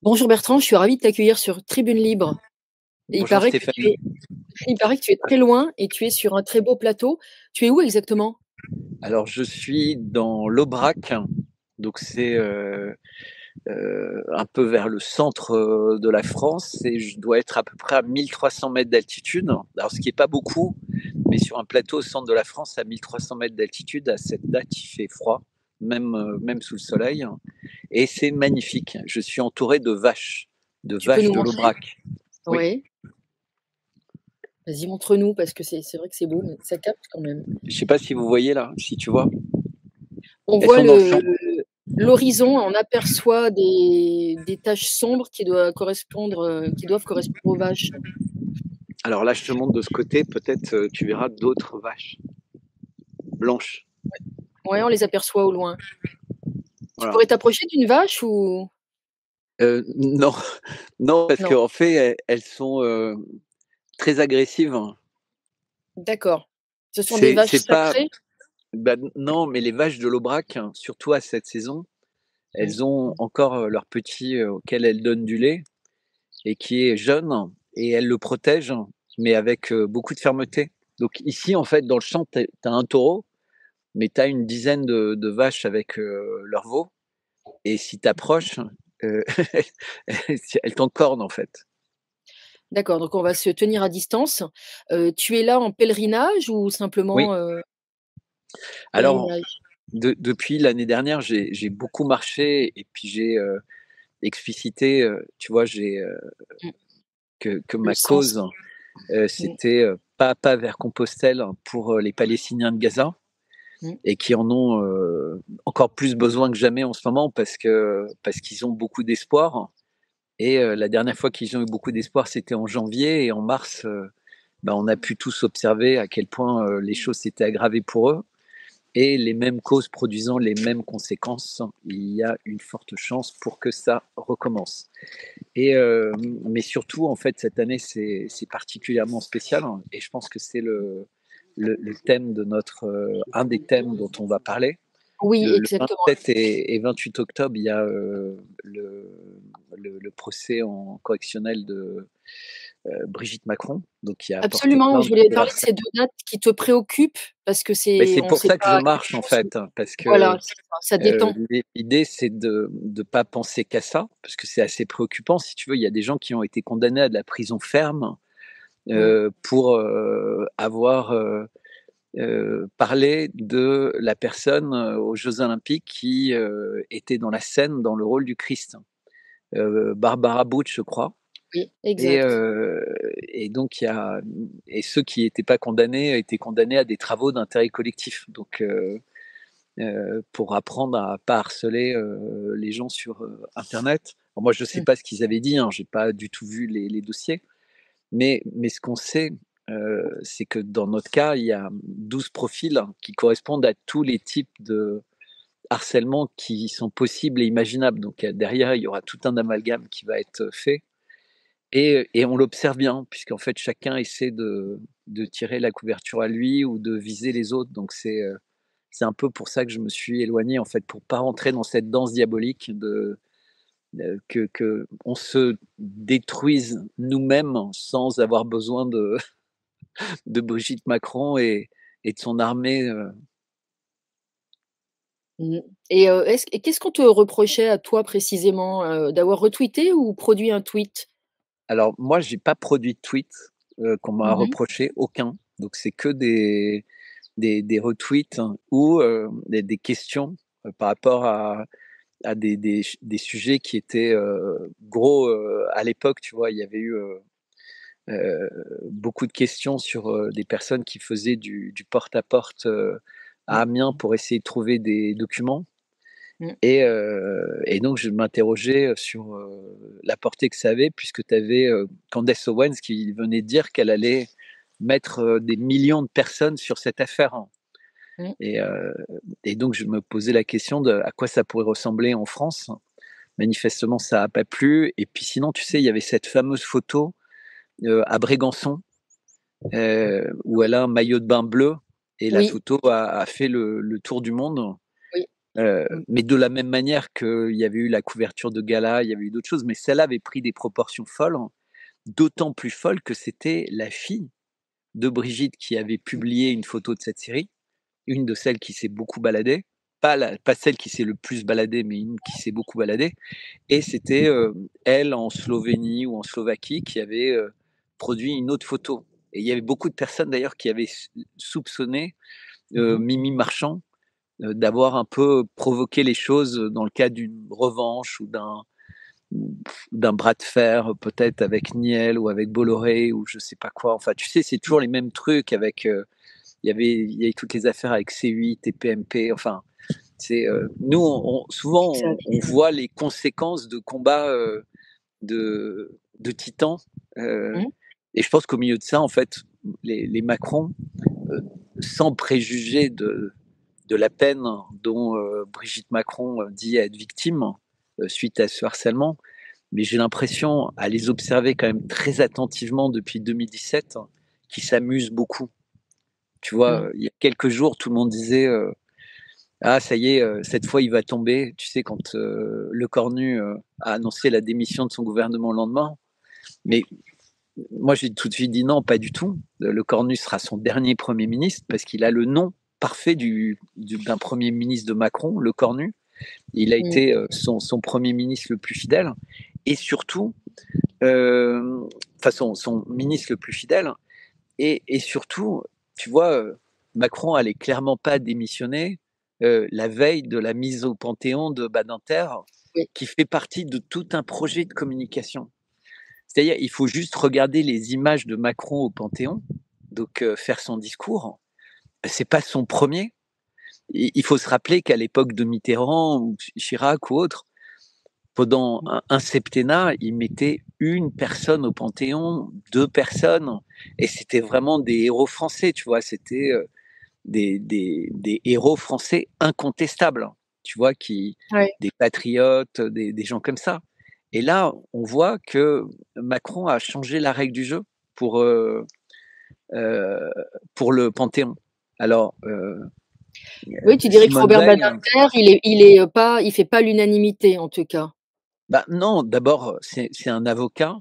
Bonjour Bertrand, je suis ravie de t'accueillir sur Tribune Libre. Et il Bonjour paraît que tu Stéphanie. es il paraît que tu es très loin et tu es sur un très beau plateau. Tu es où exactement? Alors je suis dans l'Aubrac, donc c'est un peu vers le centre de la France et je dois être à peu près à 1300 mètres d'altitude. Alors ce qui n'est pas beaucoup, mais sur un plateau au centre de la France à 1300 mètres d'altitude, à cette date il fait froid, même sous le soleil. Et c'est magnifique. Je suis entouré de Tu peux vaches nous de montrer? l'Aubrac. Oui, Oui. Vas-y, montre-nous parce que c'est vrai que c'est beau, mais ça capte quand même. je ne sais pas si vous voyez là, si tu vois. On Elles voit sont dans le champ. l'horizon, on aperçoit des taches sombres qui doivent correspondre aux vaches. Alors là, je te montre de ce côté, peut-être tu verras d'autres vaches blanches. Ouais, on les aperçoit au loin. Tu Voilà. pourrais t'approcher d'une vache ou Non, non, parce non? qu'en fait, elles sont très agressives. D'accord. Ce sont des vaches C'est pas, sacrées? bah, non, mais les vaches de l'Aubrac, surtout à cette saison, Mmh. elles ont encore leur petit auquel elles donnent du lait et qui est jeune et elles le protègent, mais avec beaucoup de fermeté. Donc ici, en fait, dans le champ, tu as un taureau, mais tu as une dizaine de vaches avec leurs veaux. Et si tu approches, euh, elles t'encornent en fait. D'accord, donc on va se tenir à distance. Tu es là en pèlerinage ou Oui. simplement, Alors, pèlerinage? depuis l'année dernière, j'ai beaucoup marché et puis j'ai explicité, tu vois, Mmh. que Le ma sens. cause, Mmh, c'était pas vers Compostelle pour les Palestiniens de Gaza mmh. et qui en ont encore plus besoin que jamais en ce moment parce qu'ils ont beaucoup d'espoir. Et la dernière fois qu'ils ont eu beaucoup d'espoir, c'était en janvier et en mars, bah, on a pu tous observer à quel point les choses s'étaient aggravées pour eux. Et les mêmes causes produisant les mêmes conséquences, il y a une forte chance pour que ça recommence. Et mais surtout, en fait, cette année, c'est particulièrement spécial, hein, et je pense que c'est le thème de notre, un des thèmes dont on va parler. Oui, Le exactement. 27 et 28 octobre, il y a le, le procès en correctionnel de Brigitte Macron, donc qui a porté Absolument, je plainte voulais de parler de harcèlement. ces 2 dates qui te préoccupent parce que Mais c'est c'est on pour sait ça que je pas quelle marche en chose fait, parce voilà, que c'est ça, ça détend. l'idée c'est de ne pas penser qu'à ça, parce que c'est assez préoccupant. Si tu veux, il y a des gens qui ont été condamnés à de la prison ferme Mmh. pour avoir parlé de la personne aux Jeux Olympiques qui était dans la scène dans le rôle du Christ. Barbara Bush, je crois. Oui, Et, exact. euh, et donc, et ceux qui n'étaient pas condamnés étaient condamnés à des travaux d'intérêt collectif. Donc, pour apprendre à pas harceler les gens sur Internet. Alors moi, je ne sais Mmh. pas ce qu'ils avaient dit, hein, j'ai pas du tout vu les dossiers, mais ce qu'on sait, c'est que dans notre cas, il y a 12 profils qui correspondent à tous les types de harcèlement qui sont possibles et imaginables. Donc derrière, il y aura tout un amalgame qui va être fait. Et on l'observe bien, puisqu'en fait, chacun essaie de tirer la couverture à lui ou de viser les autres. Donc c'est un peu pour ça que je me suis éloigné, en fait, pour pas rentrer dans cette danse diabolique que on se détruise nous-mêmes sans avoir besoin de Brigitte Macron et de son armée. Mmh. Et qu'est-ce qu'on te reprochait à toi précisément, d'avoir retweeté ou produit un tweet? Alors moi, j'ai pas produit de tweet qu'on m'a Mmh. reproché, aucun. Donc c'est que des retweets ou des questions par rapport à des sujets qui étaient gros à l'époque. Tu vois, il y avait eu euh, beaucoup de questions sur des personnes qui faisaient du porte-à-porte à Mmh. Amiens pour essayer de trouver des documents. Mmh. Et donc, je m'interrogeais sur la portée que ça avait, puisque tu avais Candace Owens qui venait dire qu'elle allait mettre des millions de personnes sur cette affaire, hein. Mmh. Et, euh, et donc, je me posais la question de à quoi ça pourrait ressembler en France. Manifestement, ça n'a pas plu. Et puis sinon, tu sais, il y avait cette fameuse photo à Brégançon, où elle a un maillot de bain bleu, et la Oui, photo a fait le tour du monde. oui. Mmh. Mais de la même manière qu'il y avait eu la couverture de gala, il y avait eu d'autres choses, mais celle-là avait pris des proportions folles, d'autant plus folles que c'était la fille de Brigitte qui avait publié une photo de cette série, une de celles qui s'est beaucoup baladée, pas celle qui s'est le plus baladée, mais une qui s'est beaucoup baladée. Et c'était elle en Slovénie ou en Slovaquie qui avait produit une autre photo. Et il y avait beaucoup de personnes d'ailleurs qui avaient soupçonné Mimi Marchand d'avoir un peu provoqué les choses dans le cadre d'une revanche ou d'un bras de fer peut-être avec Niel ou avec Bolloré ou je sais pas quoi. Enfin, tu sais, c'est toujours les mêmes trucs avec. Il y avait toutes les affaires avec C8 et PMP. Enfin, c'est nous souvent Exact. on voit les conséquences de combats de titans. euh, Mmh. et je pense qu'au milieu de ça, en fait, les Macron, euh, sans préjuger de la peine dont Brigitte Macron dit être victime suite à ce harcèlement, mais j'ai l'impression, à les observer quand même très attentivement depuis 2017, qu'ils s'amusent beaucoup. Tu vois, Mmh. il y a quelques jours, tout le monde disait ah, ça y est, cette fois il va tomber. Tu sais, quand Lecornu a annoncé la démission de son gouvernement le lendemain. Mais moi, j'ai tout de suite dit non, pas du tout. Lecornu sera son dernier Premier ministre parce qu'il a le nom parfait d'un Premier ministre de Macron, Lecornu. Il a Mmh. été son Premier ministre le plus fidèle. Et surtout, son ministre le plus fidèle. Et surtout, tu vois, Macron allait clairement pas démissionner la veille de la mise au Panthéon de Badinter, Oui. qui fait partie de tout un projet de communication. C'est-à-dire, il faut juste regarder les images de Macron au Panthéon, donc faire son discours. C'est pas son premier. Il faut se rappeler qu'à l'époque de Mitterrand ou Chirac ou autre, pendant un septennat, il mettait une personne au Panthéon, deux personnes, et c'était vraiment des héros français, tu vois. C'était des héros français incontestables, tu vois, Ouais. des patriotes, des gens comme ça. Et là, on voit que Macron a changé la règle du jeu pour, euh, euh, pour le Panthéon. Alors, Oui, tu dirais que Simone Robert Veil, Badinter, il fait pas l'unanimité en tout cas. bah non, d'abord, c'est un avocat.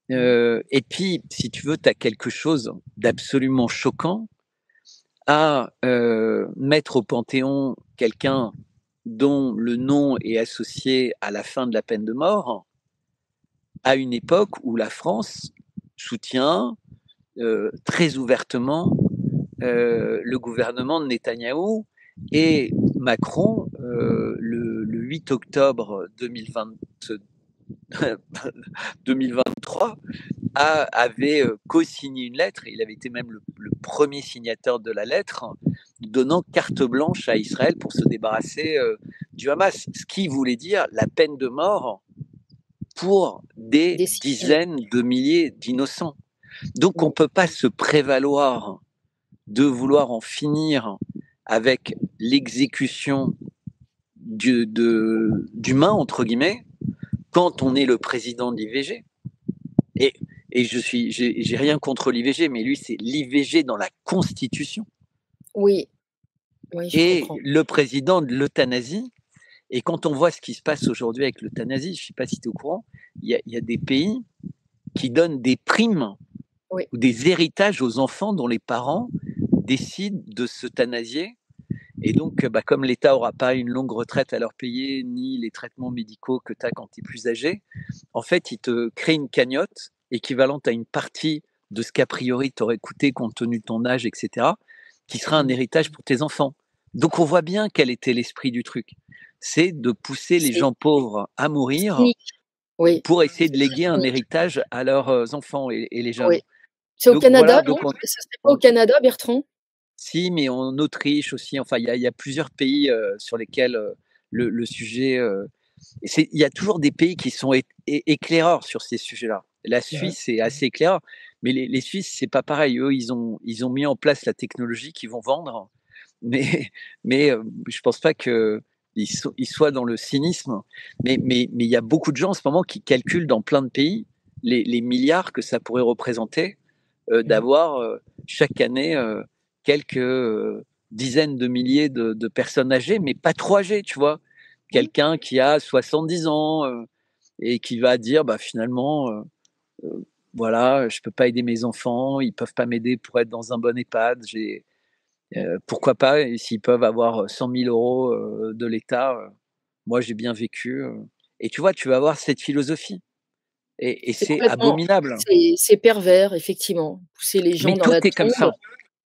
Mmh. Et puis, si tu veux, tu as quelque chose d'absolument choquant à mettre au Panthéon quelqu'un dont le nom est associé à la fin de la peine de mort, à une époque où la France soutient très ouvertement le gouvernement de Netanyahou et Macron, le 8 octobre 2023, avait co-signé une lettre, et il avait été même le premier signateur de la lettre, donnant carte blanche à Israël pour se débarrasser du Hamas, ce qui voulait dire la peine de mort pour des Des civils. dizaines de milliers d'innocents. Donc on ne Mmh. peut pas se prévaloir de vouloir en finir avec l'exécution d'humains, entre guillemets, quand on est le président de l'IVG. Et, et j'ai rien contre l'IVG, mais lui, c'est l'IVG dans la Constitution. Oui, oui, je Et comprends. le président de l'euthanasie. Et quand on voit ce qui se passe aujourd'hui avec l'euthanasie, je ne sais pas si tu es au courant, il y a des pays qui donnent des primes Oui. ou des héritages aux enfants dont les parents décident de s'euthanasier. Et donc, bah, comme l'État n'aura pas une longue retraite à leur payer, ni les traitements médicaux que tu as quand tu es plus âgé, en fait, ils te créent une cagnotte équivalente à une partie de ce qu'a priori t'aurait coûté compte tenu de ton âge, etc., qui sera un Mmh. héritage pour tes enfants. Donc, on voit bien quel était l'esprit du truc. C'est de pousser les C'est gens pauvres à mourir cynique. Oui, pour essayer de c'est très léguer un cynique. héritage à leurs enfants et les jeunes. Oui. C'est au Donc Canada, voilà, non? donc Ce serait pas au Canada, Bertrand? si, mais en Autriche aussi. Enfin, il y a plusieurs pays sur lesquels le sujet. Il y a toujours des pays qui sont éclaireurs sur ces sujets-là. La Suisse est assez éclaireur, mais les Suisses, c'est pas pareil. Eux, ils ont mis en place la technologie qu'ils vont vendre, mais, mais je pense pas que ils soient dans le cynisme. Mais il y a beaucoup de gens en ce moment qui calculent dans plein de pays les milliards que ça pourrait représenter Mmh. d'avoir chaque année quelques dizaines de milliers de personnes âgées, mais pas trop âgées, tu vois. Oui. Quelqu'un qui a 70 ans et qui va dire, bah, finalement, voilà, je peux pas aider mes enfants, ils peuvent pas m'aider pour être dans un bon EHPAD. Mmh. Pourquoi pas, et s'ils peuvent avoir 100 000 euros de l'État, moi j'ai bien vécu. Et tu vois, tu vas avoir cette philosophie. Et C'est c'est complètement abominable. c'est pervers effectivement, pousser les Mais gens dans tout la est comme tombe. ça.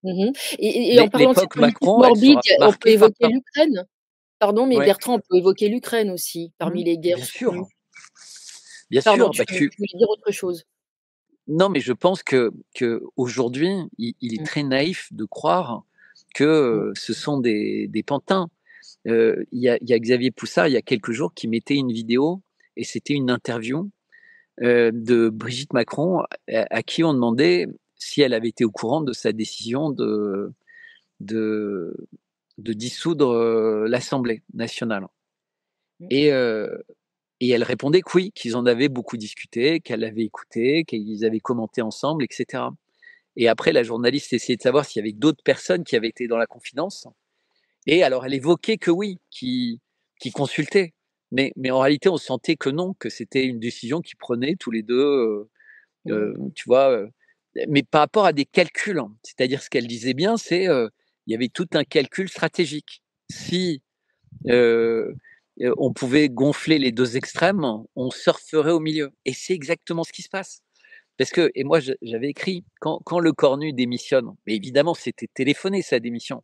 Mmh et en parlant de ces L'époque politiques Macron, elle morbides, sera on peut marquée par évoquer ça. l'Ukraine. Pardon, mais Ouais. Bertrand, on peut évoquer l'Ukraine aussi, Mmh. parmi les guerres Bien soutenues. sûr, bien Pardon, sûr. Bah, tu voulais dire autre chose? non, mais je pense que aujourd'hui, il est Mmh, très naïf de croire que mmh, ce sont des pantins. Il y a Xavier Poussard, il y a quelques jours, qui mettait une vidéo, et c'était une interview de Brigitte Macron, à qui on demandait si elle avait été au courant de sa décision de, de dissoudre l'Assemblée nationale. mmh. Et, et elle répondait que oui, qu'ils en avaient beaucoup discuté, qu'elle avait écouté, qu'ils avaient commenté ensemble, etc. Et après, la journaliste essayait de savoir s'il y avait d'autres personnes qui avaient été dans la confidence. Et alors, elle évoquait que oui, qui consultaient. Mais en réalité, on sentait que non, que c'était une décision qu'ils prenaient tous les deux, Mmh. tu vois. Mais par rapport à des calculs, hein. C'est-à-dire, ce qu'elle disait bien, c'est il y avait tout un calcul stratégique. Si euh, on pouvait gonfler les deux extrêmes, on surferait au milieu. Et c'est exactement ce qui se passe. Parce que, et moi j'avais écrit, quand Le Cornu démissionne, mais évidemment c'était téléphoné sa démission.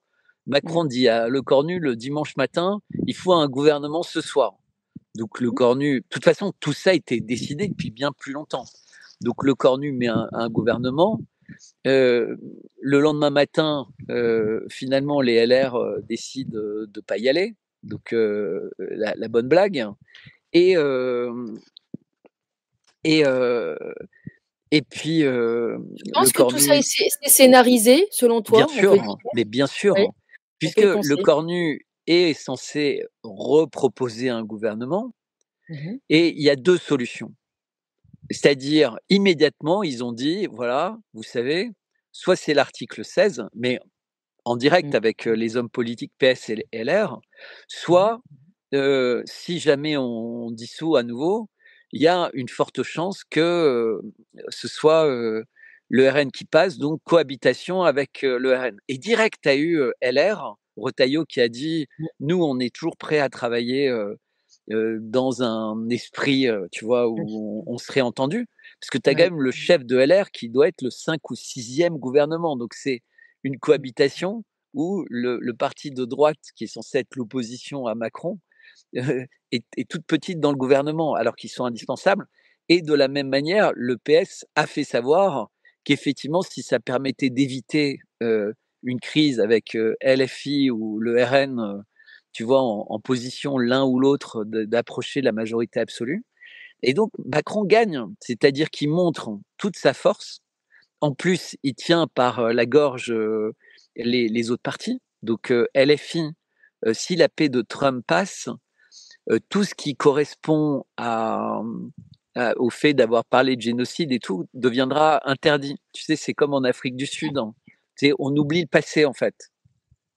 Mmh. Macron dit à Le Cornu le dimanche matin, il faut un gouvernement ce soir. Donc Le Mmh. Cornu, de toute façon, tout ça était décidé depuis bien plus longtemps. Donc Le Cornu met un gouvernement. Le lendemain matin, finalement, les LR décident de ne pas y aller. Donc la bonne blague. Et, et, euh, et puis Tu Le penses que tout ça Cornu. c'est scénarisé selon Bien toi? On peut sûr, dire? mais bien sûr, Oui, on peut puisque y Le penser. Cornu est censé reproposer un gouvernement, Mmh mh. et il y a 2 solutions. C'est-à-dire, immédiatement, ils ont dit: «Voilà, vous savez, soit c'est l'article 16, mais en direct Mmh. avec, les hommes politiques PS et LR, Mmh. soit, si jamais on dissout à nouveau, il y a une forte chance que, ce soit, le RN qui passe, donc cohabitation avec, le RN. Et direct, tu as eu, LR, Retailleau, qui a dit: Mmh. «Nous, on est toujours prêts à travailler, dans un esprit, tu vois, où on serait entendu». Parce que tu as quand Ouais. même le chef de LR qui doit être le 5 ou 6e gouvernement, donc c'est une Mmh. cohabitation où le parti de droite, qui est censé être l'opposition à Macron, est toute petite dans le gouvernement, alors qu'ils sont indispensables. Et de la même manière, le PS a fait savoir qu'effectivement, si ça permettait d'éviter une crise avec LFI ou le RN, tu vois, en position l'un ou l'autre d'approcher la majorité absolue. Et donc, Macron gagne, c'est-à-dire qu'il montre toute sa force. En plus, il tient par la gorge les autres partis. Donc, LFI, si la paix de Trump passe, tout ce qui correspond au fait d'avoir parlé de génocide et tout deviendra interdit. Tu sais, c'est comme en Afrique du Sud, hein. Tu sais, on oublie le passé, en fait.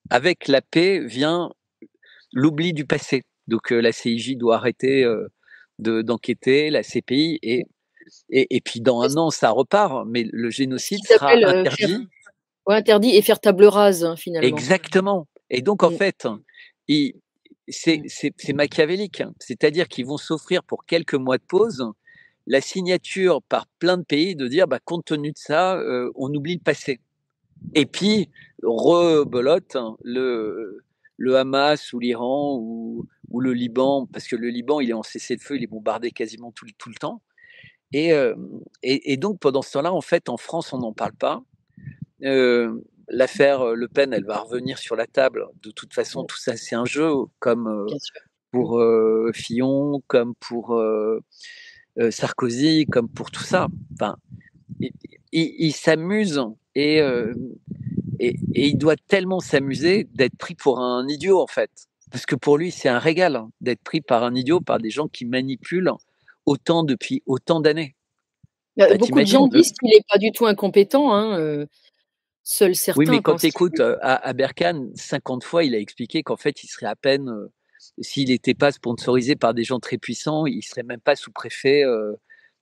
Avec la paix vient l'oubli du passé. Donc la CIJ doit arrêter d'enquêter, la CPI, et puis dans C'est un an, ça repart, mais le ce génocide qu'ils sera appellent, faire interdit. ouais, interdit et faire table rase, hein, finalement. Exactement. Et donc, en Mmh. fait, ils Mmh. c'est machiavélique, hein. C'est-à-dire qu'ils vont s'offrir pour quelques mois de pause la signature par plein de pays de dire: «Bah, compte tenu de ça, on oublie le passé». Et puis rebelote, hein, le Hamas ou l'Iran ou le Liban, parce que le Liban, il est en cessez-le-feu, il est bombardé quasiment tout le temps. Et donc pendant ce temps-là, en fait, en France, on n'en parle pas. L'affaire Le Pen, elle va revenir sur la table. De toute façon, Mmh. tout ça, c'est un jeu, comme Bien sûr. Mmh. pour Fillon, comme pour Sarkozy, comme pour tout ça. Enfin, il s'amuse, et il doit tellement s'amuser d'être pris pour un idiot, en fait. Parce que pour lui, c'est un régal, hein, d'être pris par un idiot, par des gens qui manipulent autant depuis autant d'années. Enfin, Beaucoup de gens t'imagines disent qu'il est pas du tout incompétent, hein, Seuls Oui, mais certains quand tu pensent écoutes, à Berkane, 50 fois, il a expliqué qu'en fait, il serait à peine, s'il n'était pas sponsorisé par des gens très puissants, il serait même pas sous-préfet,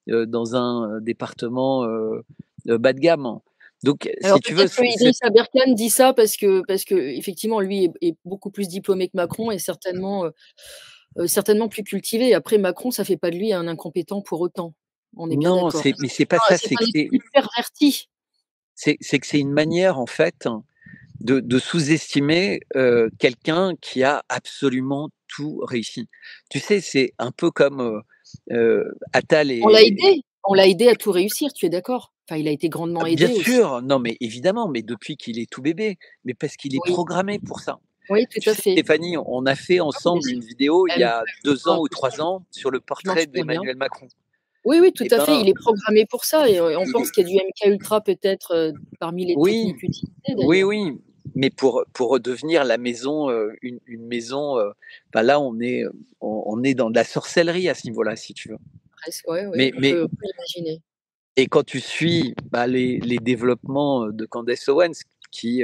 dans un département, bas de gamme, hein. Donc alors si tu veux, peut-être que Idriss Aberkane dit ça parce que effectivement lui est beaucoup plus diplômé que Macron et certainement plus cultivé. Après Macron, ça fait pas de lui un incompétent pour autant. On est bien non, d'accord. c'est pas ça, C'est un esprit que perverti. c'est que c'est une manière, en fait, de sous-estimer, quelqu'un qui a absolument tout réussi. Tu sais, c'est un peu comme, Attal et On l'a aidé à tout réussir, tu es d'accord? Enfin, il a été grandement bien aidé aussi. sûr, non, mais évidemment, mais depuis qu'il est tout bébé, mais parce qu'il est Oui, programmé pour ça. oui, tout Tu à sais, fait. Stéphanie, on a fait Ah oui, bien ensemble sûr. une vidéo il y Elle me a 2 ans ou raconte ça. 3 ans sur le Je m'en portrait souviens bien. d'Emmanuel Macron. Oui, oui, tout Et à fait, ben, il est programmé pour ça et on il pense est qu'il y a du MK Ultra peut-être, parmi les oui, techniques utilisées oui, d'ailleurs. oui, mais pour redevenir la maison, une maison, bah, là, on est dans de la sorcellerie à ce niveau-là, si tu veux. Presque, ouais, ouais, Mais mais on peut imaginer. et quand tu suis, bah, les développements, de Candace Owens qui,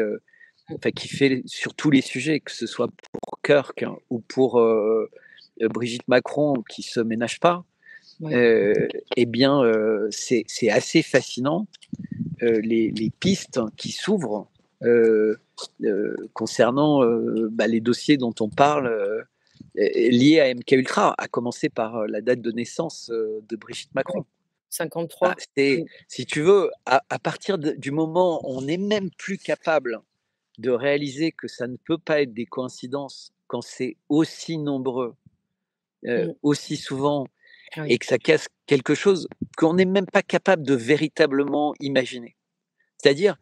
Mmh, enfin, qui fait sur tous les sujets, que ce soit pour Kirk, hein, ou pour, Brigitte Macron qui se ménage pas, ouais. heu et bien, c'est assez fascinant, les pistes qui s'ouvrent, concernant, bah, les dossiers dont on parle, liés à MKUltra, à commencer par, la date de naissance, de Brigitte Ouais, Macron. Bah, 53. c'est Mmh, si tu veux, à partir du moment où on n'est même plus capable de réaliser que ça ne peut pas être des coïncidences quand c'est aussi nombreux, mmh, aussi souvent et oui. que ça casse quelque chose qu'on n'est même pas capable de véritablement imaginer. C'est-à-dire,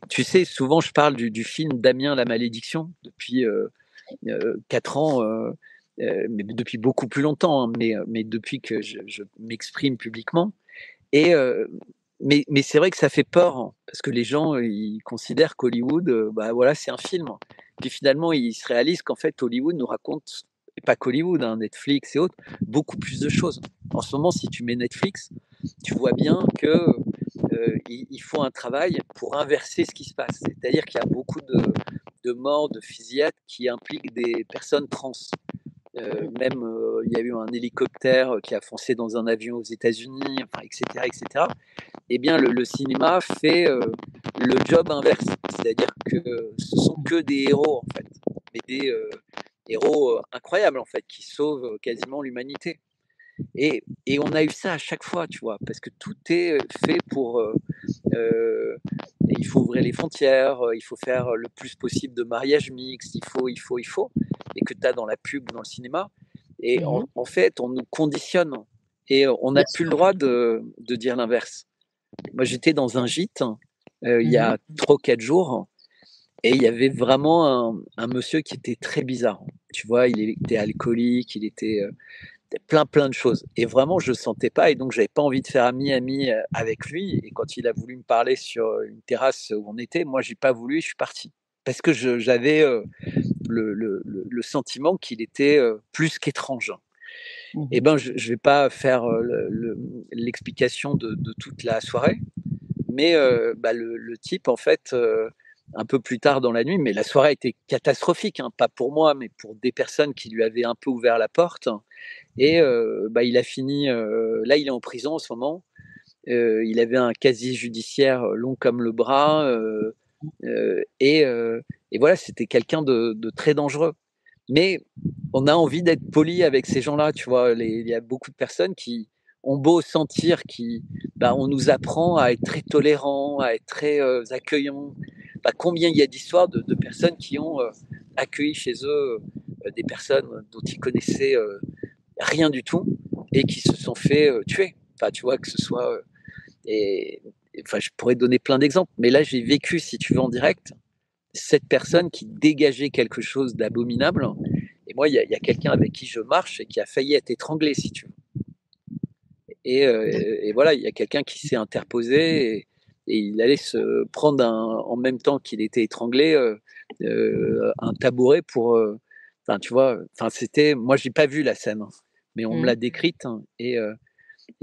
tu sais, souvent je parle du film Damien la malédiction depuis, 4 ans, mais depuis beaucoup plus longtemps, hein, mais depuis que je m'exprime publiquement et mais c'est vrai que ça fait peur, hein, parce que les gens, ils considèrent qu'Hollywood, bah, voilà, c'est un film. Puis finalement, ils se réalisent qu'en fait, Hollywood nous raconte et pas qu'Hollywood, hein, Netflix et autres, beaucoup plus de choses. En ce moment, si tu mets Netflix, tu vois bien que, ils font un travail pour inverser ce qui se passe. C'est-à-dire qu'il y a beaucoup de morts, de fusillades qui impliquent des personnes trans. Mmh, Même, il y a eu un hélicoptère qui a foncé dans un avion aux États-Unis, enfin, et cetera, et cetera. Eh bien, le cinéma fait, le job inverse. C'est-à-dire que ce sont que des héros, en fait, mais des, héros, incroyables, en fait, qui sauvent, quasiment l'humanité et on a eu ça à chaque fois, tu vois? Parce que tout est, fait pour, Heu, il faut ouvrir les frontières, il faut faire le plus possible de mariages mixtes, il faut et que tu as dans la pub ou dans le cinéma et mmh mh. en fait, on nous conditionne et on n'a Bien plus le sûr. droit de dire l'inverse. Moi, j'étais dans un gîte, il y Mmh mh. a 3 ou 4 jours et il y avait vraiment un monsieur qui était très bizarre. Tu vois? Il était alcoolique, il était, plein de choses et vraiment je sentais pas et donc j'avais pas envie de faire ami avec lui et quand il a voulu me parler sur, une terrasse où on était, moi j'ai pas voulu, je suis parti. Parce que j'avais, le sentiment qu'il était, plus qu'étrange Mmh et mh. ben, je vais pas faire, l'explication de toute la soirée, mais bah, le type en fait, un peu plus tard dans la nuit mais la soirée était catastrophique, hein, pas pour moi, mais pour des personnes qui lui avaient un peu ouvert la porte et bah, il a fini, là, il est en prison en ce moment. Il avait un casier judiciaire long comme le bras, heu et heu et voilà, c'était quelqu'un de très dangereux. Mais on a envie d'être poli avec ces gens-là, tu vois? Il y a beaucoup de personnes qui ont beau sentir bah, on nous apprend à être très tolérants, à être très, accueillants. Bah, combien il y a d'histoires de personnes qui ont, accueilli chez eux, des personnes dont ils connaissaient, rien du tout et qui se sont fait tuer. Enfin, tu vois, que ce soit. Et, enfin, je pourrais donner plein d'exemples, mais là, j'ai vécu, si tu veux, en direct, cette Mmh. personne qui dégageait quelque chose d'abominable. Et moi, il y a quelqu'un avec qui je marche et qui a failli être étranglé, si tu veux. D'acc Et voilà, il y a quelqu'un qui s'est interposé et il allait se prendre en même temps qu'il était étranglé, un tabouret pour. Enfin, tu vois, enfin, c'était. Moi, j'ai pas vu la scène, hein, mais on me Mmh. l'a décrite hein, et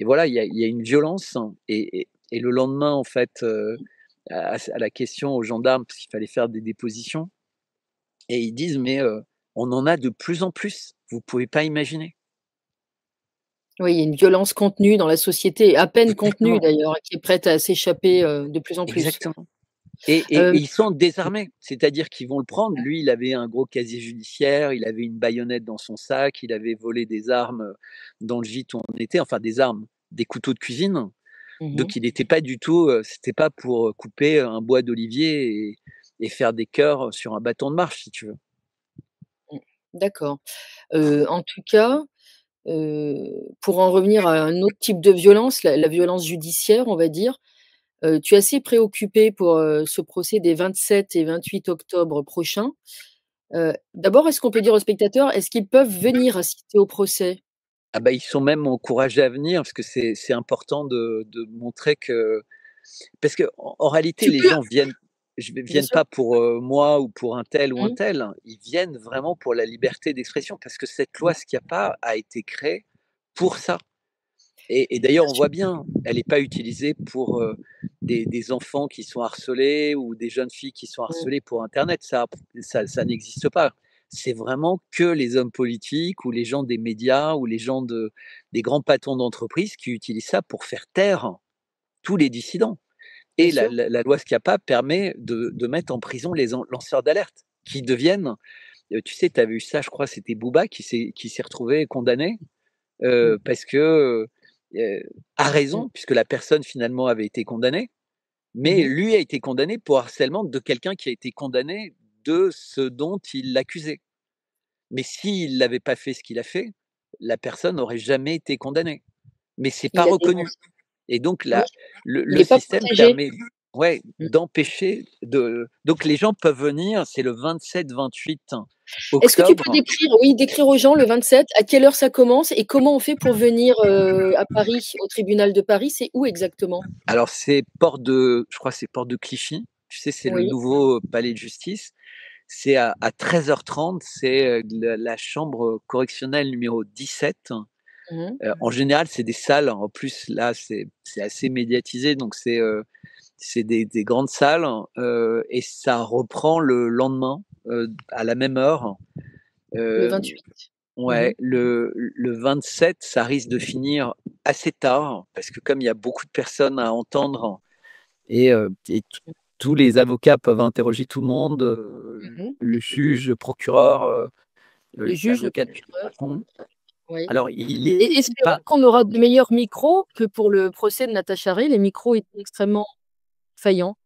voilà, il y a une violence et le lendemain, en fait, à la question aux gendarmes, parce qu'il fallait faire des dépositions et ils disent: «Mais, on en a de plus en plus, vous pouvez pas imaginer». Oui, il y a une violence contenue dans la société, à peine contenue Exactement, d'ailleurs, qui est prête à s'échapper, de plus en plus. exactement. Et Hem, ils sont désarmés, c'est-à-dire qu'ils vont le prendre. Lui, il avait un gros casier judiciaire, il avait une baïonnette dans son sac, il avait volé des armes, dans le gîte où on était, enfin des armes, des couteaux de cuisine. mmh. Donc il n'était pas du tout, c'était pas pour, couper un bois d'olivier et faire des cœurs sur un bâton de marche, si tu veux. Mmh. D'accord. En tout cas, pour en revenir à un autre type de violence, la violence judiciaire, on va dire, tu es assez préoccupé pour, ce procès des 27 et 28 octobre prochains. D'abord, est-ce qu'on peut dire aux spectateurs, est-ce qu'ils peuvent venir assister au procès? Ah bah, ils sont même encouragés à venir parce que c'est important de montrer que parce qu'en réalité, Tu les peux gens bien viennent sûr. pas pour, moi ou pour un tel ou un Mmh. tel. Ils viennent vraiment pour la liberté d'expression parce que cette loi Schiappa a été créée pour ça et d'ailleurs, Bien on sûr. voit bien, elle est pas utilisée pour, des enfants qui sont harcelés ou des jeunes filles qui sont Mmh. harcelées pour internet. Ça n'existe pas. C'est vraiment que les hommes politiques ou les gens des médias ou les gens des grands patrons d'entreprise qui utilisent ça pour faire taire tous les dissidents. Bien Et sûr. la loi Schiappa permet de mettre en prison les lanceurs d'alerte qui deviennent, tu sais, tu as vu ça, je crois, c'était Booba qui s'est retrouvé condamné, Mmh. parce que, à Mmh. raison, puisque la personne finalement avait été condamnée, Mmh mais mh. lui a été condamné pour harcèlement de quelqu'un qui a été condamné de ce dont il l'accusait. Mais s'il n'avait pas fait ce qu'il a fait, la personne n'aurait jamais été condamnée. Mais c'est pas Il a reconnu. dénoncé. Et donc Oui, il le est pas système protégé. permet, ouais, Mmh. d'empêcher de donc les gens peuvent venir, c'est le 27-28 Est-ce que tu peux octobre. décrire, oui, décrire aux gens le 27, à quelle heure ça commence et comment on fait pour venir, à Paris, au tribunal de Paris? C'est où exactement? Alors je crois que c'est porte de Clichy. Tu sais, c'est le Oui. nouveau palais de justice. C'est à 13h30, c'est, la chambre correctionnelle numéro 17. Mmh mh. En général, c'est des salles, en plus là, c'est assez médiatisé, donc c'est des grandes salles, et ça reprend le lendemain, à la même heure. Le Hem, 28. Mmh mh. ouais, le 27, ça risque de finir assez tard parce que comme il y a beaucoup de personnes à entendre et tous les avocats peuvent interroger tout le monde, Mmh mh. le juge, le procureur, Le juge, le l'avocat de procureur, Macron. oui. Alors il Et est c'est vrai pas qu'on aura de meilleurs micros que pour le procès de Natacha Ray. Les micros étaient extrêmement faillants.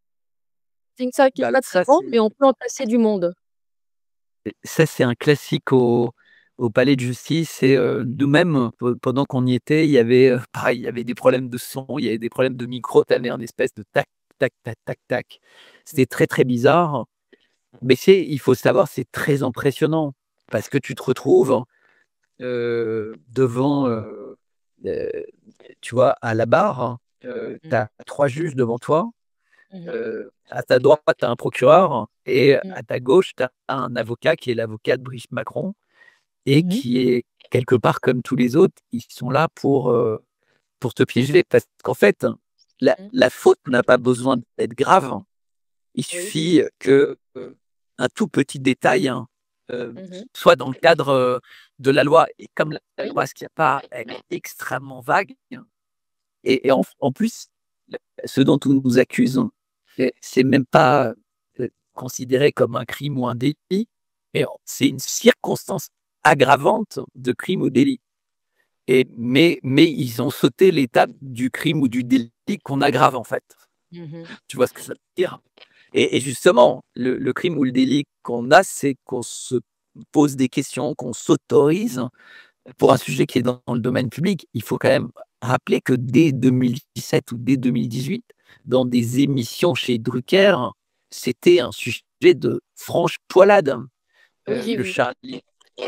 C'est une salle qui est bah, pas très grande, mais on peut en passer du monde. ça c'est un classique au palais de justice et nous-mêmes, pendant qu'on y était, il y avait, pareil, il y avait des problèmes de son, il y avait des problèmes de micro, tu avais un espèce de tac, tac, tac, tac, tac. C'était très, très bizarre, mais il faut savoir, c'est très impressionnant parce que tu te retrouves, devant, heu, tu vois, à la barre, tu Mmh. as 3 juges devant toi, Mmh mh. à ta droite, tu as un procureur et Mmh. à ta gauche, tu as un avocat qui est l'avocat de Brigitte Macron et Mmh mh. qui est quelque part comme tous les autres, ils sont là pour te piéger parce qu'en fait, Mmh. la faute n'a pas besoin d'être grave. Il Oui. suffit que, un tout petit détail, hein, Mmh mh. soit dans le cadre, de la loi et comme la Oui. loi Schiappa, elle est extrêmement vague et en plus, ce dont on nous accuse, c'est même pas, considéré comme un crime ou un délit, mais c'est une circonstance aggravante de crime ou délit mais ils ont sauté l'étape du crime ou du délit qu'on aggrave, en fait. Mmh mh. Tu vois ce que ça veut dire? Et justement, le crime ou le délit qu'on a, c'est qu'on se pose des questions, qu'on s'autorise pour un sujet qui est dans le domaine public. Il faut quand même rappeler que dès 2017 ou dès 2018, dans des émissions chez Drucker, c'était un sujet de franche poilade. Oui, Le oui.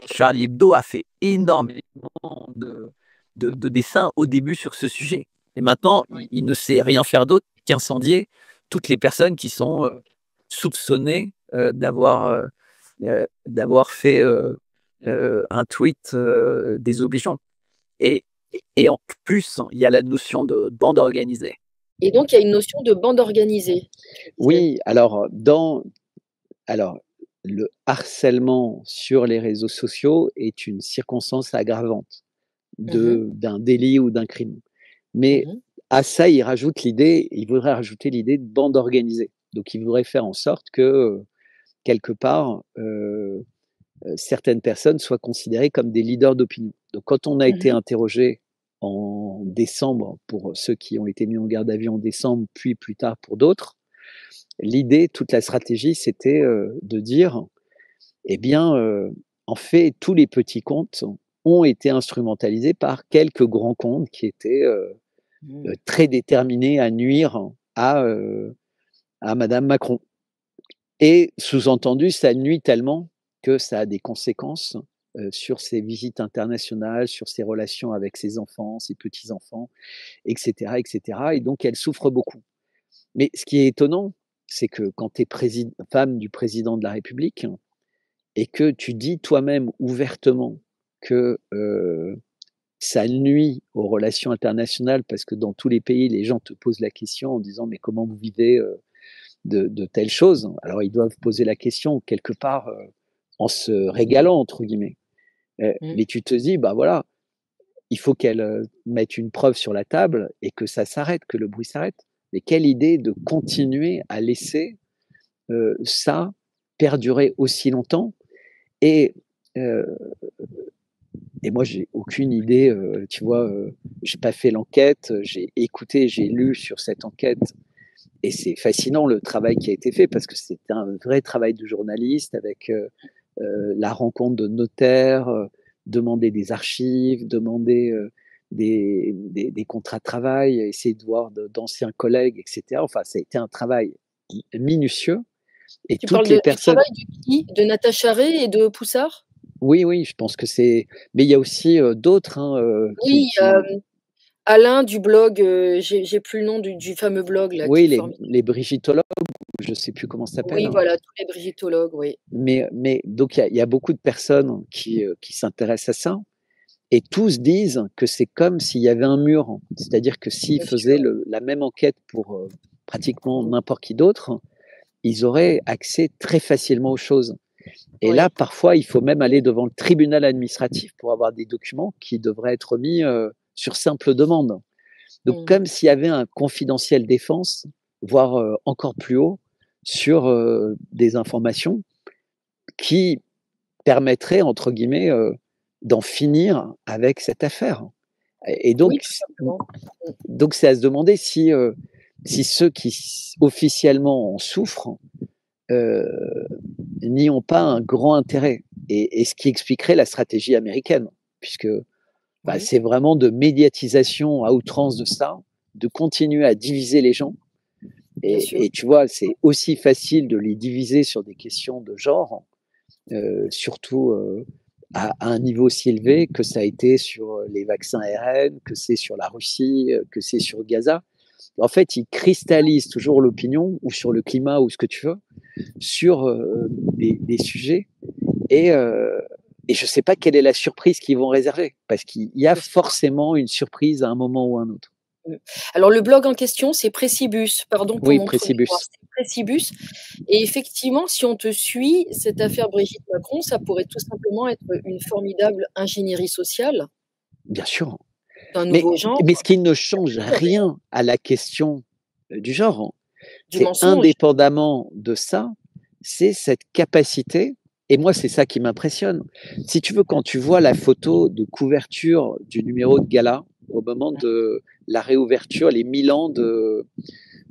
Charlie Hebdo a fait énormément de de dessins au début sur ce sujet et maintenant, Oui. il ne sait rien faire d'autre qu'incendier toutes les personnes qui sont, soupçonnées, d'avoir fait, un tweet, désobligeant et et en plus, il y a la notion de bande organisée. Et donc il y a une notion de bande organisée, tu disais? Oui, alors le harcèlement sur les réseaux sociaux est une circonstance aggravante Mmh. d'un délit ou d'un crime. Mais Mmh. à ça, il voudrait rajouter l'idée de bande organisée. Donc il voudrait faire en sorte que, quelque part, certaines personnes soient considérées comme des leaders d'opinion. Donc quand on a été Mmh. interrogé en décembre, pour ceux qui ont été mis en garde à vue en décembre, puis plus tard pour d'autres, l'idée, toute la stratégie, c'était, de dire: «Eh bien, en fait, tous les petits comptes ont été instrumentalisés par quelques grands comptes qui étaient, Mmh. très déterminés à nuire à madame Macron». Et sous-entendu, ça nuit tellement que ça a des conséquences, sur ses visites internationales, sur ses relations avec ses enfants, ses petits-enfants, et cetera, et cetera, et donc elle souffre beaucoup. Mais ce qui est étonnant, c'est que quand tu es femme du président de la République et que tu dis toi-même ouvertement que, ça nuit aux relations internationales parce que dans tous les pays, les gens te posent la question en disant: «Mais comment vous vivez, de telles choses?» Alors ils doivent poser la question quelque part, en se «régalant» entre guillemets. Mmh. Mais tu te dis: «Bah, voilà, il faut qu'elle, mette une preuve sur la table et que ça s'arrête, que le bruit s'arrête». Mais quelle idée de continuer à laisser, ça perdurer aussi longtemps et heu et moi j'ai aucune idée, tu vois, j'ai pas fait l'enquête, j'ai écouté, j'ai lu sur cette enquête et c'est fascinant le travail qui a été fait parce que c'est un vrai travail de journaliste avec, la rencontre de notaires, demander des archives, demander, des contrats de travail, essayer de voir d'anciens collègues et cetera. Enfin, ça a été un travail minutieux et Tu toutes parles les du personnes. travail de qui? De Natacha Ray et de Poussard? Oui, oui, je pense que c'est mais il y a aussi, d'autres, hein, Oui, qui Alain du blog, j'ai plus le nom du fameux blog là qui oui, est formidable. les brigitologues, je ne sais plus comment ça s'appelle, Oui, hein. voilà, tous les brigittologues, oui, Mais donc il y a beaucoup de personnes qui s'intéressent à ça et tous disent que c'est comme s'il y avait un mur. C'est-à-dire que s'ils bien sûr. faisaient la même enquête pour, pratiquement Mmh. n'importe qui d'autre, ils auraient accès très facilement aux choses. Et là, Oui. parfois, il faut même aller devant le tribunal administratif pour avoir des documents qui devraient être mis, sur simple demande. Donc Mmh. comme s'il y avait un confidentiel défense, voire, encore plus haut, sur, des informations qui permettraient, entre guillemets, d'en finir avec cette affaire. Et Oui, donc tout simplement. Mmh. c'est à se demander si ceux qui officiellement en souffrent, heu, n'y ont pas un grand intérêt et ce qui expliquerait la stratégie américaine puisque, bah, Oui, c'est vraiment de médiatisation à outrance de ça, de continuer à diviser les gens bien sûr. et tu vois, c'est aussi facile de les diviser sur des questions de genre, surtout, à un niveau aussi élevé que ça a été sur, les vaccins ARN, que c'est sur la Russie, que c'est sur Gaza. En fait, ils cristallisent toujours l'opinion ou sur le climat ou ce que tu veux, sur, des sujets et heu et je ne sais pas quelle est la surprise qu'ils vont réserver parce qu'il y a Bien sûr. forcément une surprise à un moment ou à un autre. Mmh. Alors le blog en question, c'est Précibus, pardon pour Oui, mon trou de mémoire, Précibus. c'est Précibus et effectivement, si on te suit, cette affaire Brigitte Macron, ça pourrait tout simplement être une formidable ingénierie sociale Bien sûr, d'un mais nouveau genre, ce qui ne change pur et rien à la question, du genre. du C'est mensonge. indépendamment de ça, c'est cette capacité et moi, c'est ça qui m'impressionne. Si tu veux, quand tu vois la photo de couverture du numéro de gala, au moment de la réouverture, les 1000 ans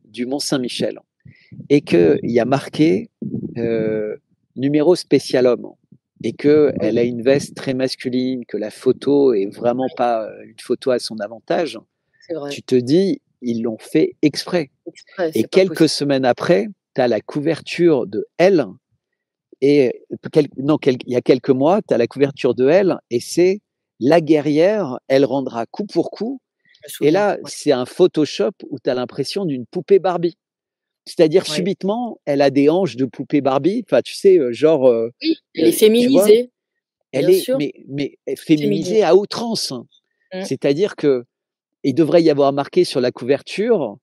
du Mont-Saint-Michel et qu'il y a marqué, numéro spécial homme et Oui, qu'elle a une veste très masculine, que la photo est vraiment pas, une photo à son avantage, c'est vrai. tu te dis: «Ils l'ont fait exprès». Exprès, Et c'est pas quelques possible. semaines après, tu as la couverture de Elle et il y a quelques mois, tu as la couverture de Elle et c'est la guerrière, elle rendra coup pour coup Je me et souviens, là, ouais, c'est un Photoshop où tu as l'impression d'une poupée Barbie. C'est-à-dire ouais. subitement, elle a des hanches de poupée Barbie, enfin tu sais, genre, Oui, elle est tu vois? féminisée, Elle bien est sûr, féminisée. féminisée à outrance. Mmh. C'est-à-dire qu'il devrait y avoir marqué sur la couverture,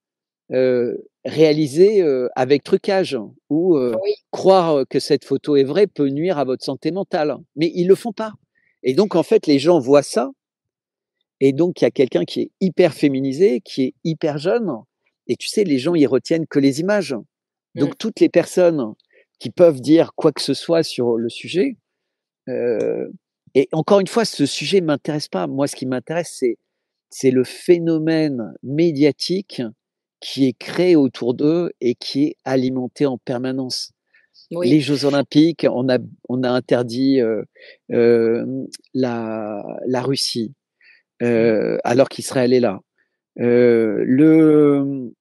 réalisées, avec trucage ou, Oui. croire, que cette photo est vraie peut nuire à votre santé mentale. Mais ils le font pas et donc en fait, les gens voient ça et donc il y a quelqu'un qui est hyper féminisé, qui est hyper jeune et tu sais, les gens, ils retiennent que les images. Mmh. Donc toutes les personnes qui peuvent dire quoi que ce soit sur le sujet, heu et encore une fois, ce sujet m'intéresse pas. Moi, ce qui m'intéresse, c'est le phénomène médiatique qui est créé autour d'eux et qui est alimenté en permanence. Oui. Les Jeux olympiques, on a interdit, la Russie, Mmh. alors qu'Israël est là. Le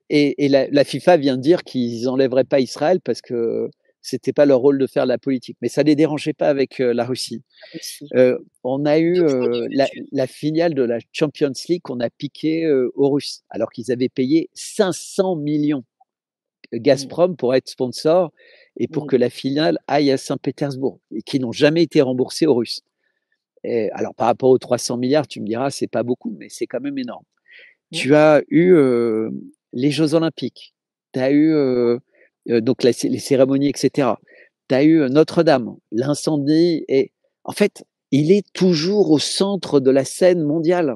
et la FIFA vient de dire qu'ils enlèveraient pas Israël parce que c'était pas leur rôle de faire la politique. Mais ça les dérangeait pas avec, la Russie. La Russie. On a eu, 2 fois mieux la vêtus. la finale de la Champions League qu'on a piquée, aux Russes, alors qu'ils avaient payé 500 millions Mmh. Gazprom pour être sponsor et pour Mmh. que la finale aille à Saint-Pétersbourg et qui n'ont jamais été remboursés aux Russes. Et alors par rapport aux 300 milliards, tu me diras, c'est pas beaucoup, mais c'est quand même énorme. Mmh. Tu as eu, les Jeux olympiques, tu as eu, donc les cérémonies et cetera. Tu as eu, Notre-Dame, l'incendie et en fait, il est toujours au centre de la scène mondiale.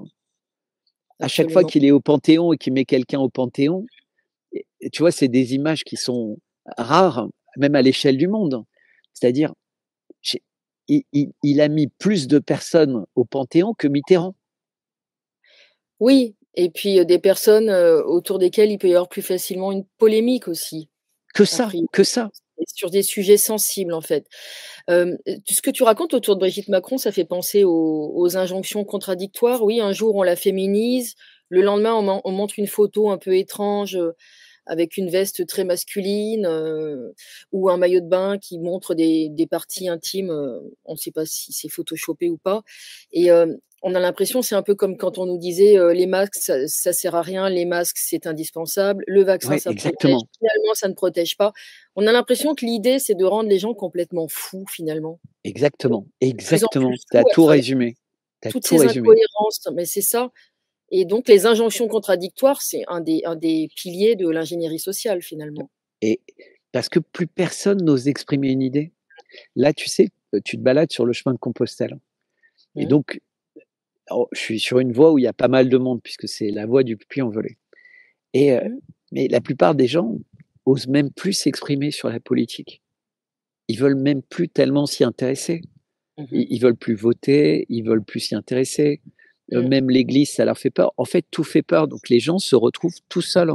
À chaque fois Absolument. qu'il est au Panthéon et qu'il met quelqu'un au Panthéon et tu vois, c'est des images qui sont rares, même à l'échelle du monde. C'est-à-dire, j'ai il a mis plus de personnes au Panthéon que Mitterrand. Oui et puis, des personnes, autour desquelles il peut y avoir plus facilement une polémique aussi, Que a ça, priori que ça. et sur des sujets sensibles, en fait. Ce que tu racontes autour de Brigitte Macron, ça fait penser aux injonctions contradictoires. Oui, un jour on la féminise, le lendemain on montre une photo un peu étrange, avec une veste très masculine, ou un maillot de bain qui montre des parties intimes, on ne sait pas si c'est photoshopé ou pas et on a l'impression, c'est un peu comme quand on nous disait, «Les masques ça sert à rien, les masques c'est indispensable, le vaccin Ouais, ça protège, exactement, finalement ça ne protège pas». On a l'impression que l'idée c'est de rendre les gens complètement fous finalement, exactement, de plus en plus exactement. Tu as fous à tout travers résumé. Tu as toutes tout ces résumé. incohérences, mais c'est ça et donc les injonctions contradictoires, c'est un des piliers de l'ingénierie sociale finalement. Et parce que plus personne n'ose exprimer une idée. Là, tu sais, tu te balades sur le chemin de Compostelle et Mmh. donc je suis sur une voie où il y a pas mal de monde puisque c'est la voie du Puy-en-Velay et Mmh. mais la plupart des gens osent même plus s'exprimer sur la politique. Ils veulent même plus tellement s'y intéresser. Mmh mh. Ils veulent plus voter, ils veulent plus s'y intéresser. Mmh. Même l'église, ça leur fait peur. En fait, tout fait peur, donc les gens se retrouvent tout seuls.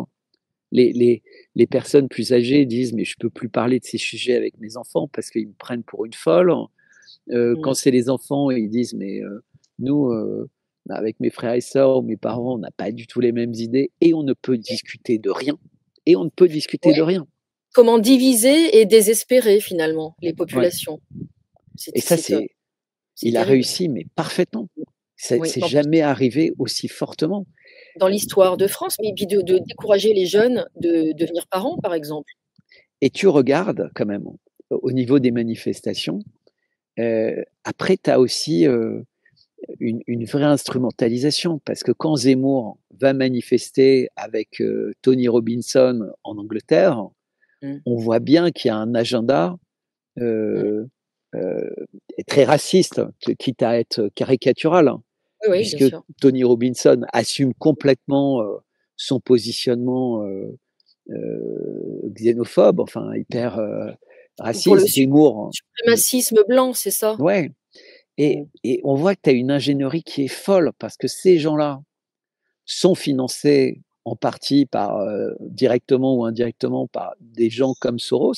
Les les les personnes plus âgées disent: «Mais je peux plus parler de ces sujets avec mes enfants parce qu'ils me prennent pour une folle». Quand Mmh. c'est les enfants, ils disent: «Mais, nous, avec mes frères et sœurs ou mes parents, on n'a pas du tout les mêmes idées et on ne peut discuter de rien et on ne peut discuter de Ouais. rien». Comment diviser et désespérer finalement les Ouais populations. et ça, C'est il a terrible. réussi, mais parfaitement. Oui, C'est en plus jamais arrivé aussi fortement dans l'histoire de France, mais puis de décourager les jeunes de devenir parents, par exemple. et tu regardes quand même au niveau des manifestations, après tu as aussi, une vraie instrumentalisation parce que quand Zemmour va manifester avec, Tony Robinson en Angleterre, Mmh. on voit bien qu'il y a un agenda, Mmh. heu très raciste, quitte à être caricatural, hein, Oui, oui, bien puisque sûr. Tony Robinson assume complètement, son positionnement, xénophobe, enfin hyper, Pour le raciste. Zemmour, suprémacisme blanc, c'est ça? ouais Mmh. et on voit que tu as une ingénierie qui est folle parce que ces gens-là sont financés en partie par, directement ou indirectement par des gens comme Soros,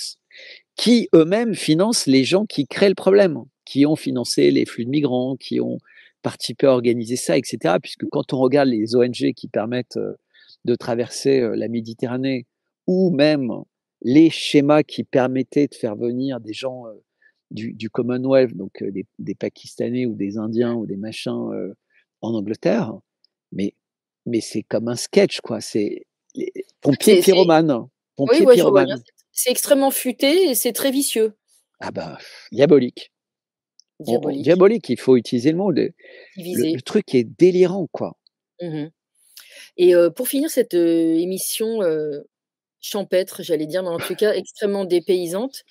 qui eux-mêmes financent les gens qui créent le problème, qui ont financé les flux de migrants, qui ont participé à organiser ça et cetera. Puisque quand on regarde les ONG qui permettent, de traverser, la Méditerranée ou même les schémas qui permettaient de faire venir des gens, du Commonwealth, donc des Pakistanais ou des Indiens ou des machins, en Angleterre, mais c'est comme un sketch quoi, c'est les pompiers C'est pyromanes, oui, pompiers ouais, je vois bien. pyromanes. C'est extrêmement futé et c'est très vicieux. Ah bah, diabolique. On Diabolique, diabolique, il faut utiliser le mot, le divisé. truc est délirant, quoi. Mmh mh. Et pour finir cette, émission, champêtre, j'allais dire, mais en tout cas extrêmement dépaysante,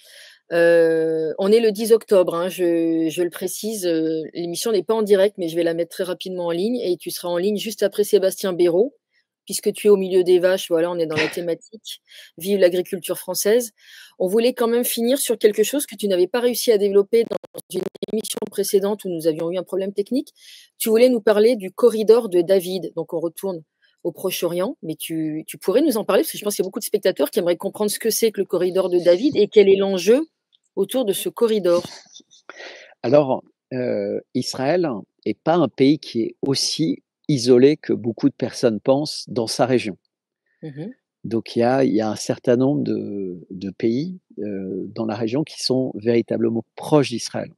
on est le 10 octobre, hein, je le précise, l'émission n'est pas en direct, mais je vais la mettre très rapidement en ligne et tu seras en ligne juste après Sébastien Béraud, puisque tu es au milieu des vaches, voilà, on est dans la thématique. Vive l'agriculture française. On voulait quand même finir sur quelque chose que tu n'avais pas réussi à développer dans une émission précédente où nous avions eu un problème technique. Tu voulais nous parler du corridor de David, donc on retourne au Proche-Orient, mais tu pourrais nous en parler? Parce que je pense qu'il y a beaucoup de spectateurs qui aimeraient comprendre ce que c'est que le corridor de David et quel est l'enjeu autour de ce corridor. Alors, Israël n'est pas un pays qui est aussi isolé que beaucoup de personnes pensent dans sa région. Mmh. Donc il y a un certain nombre de pays dans la région qui sont véritablement proches d'Israël.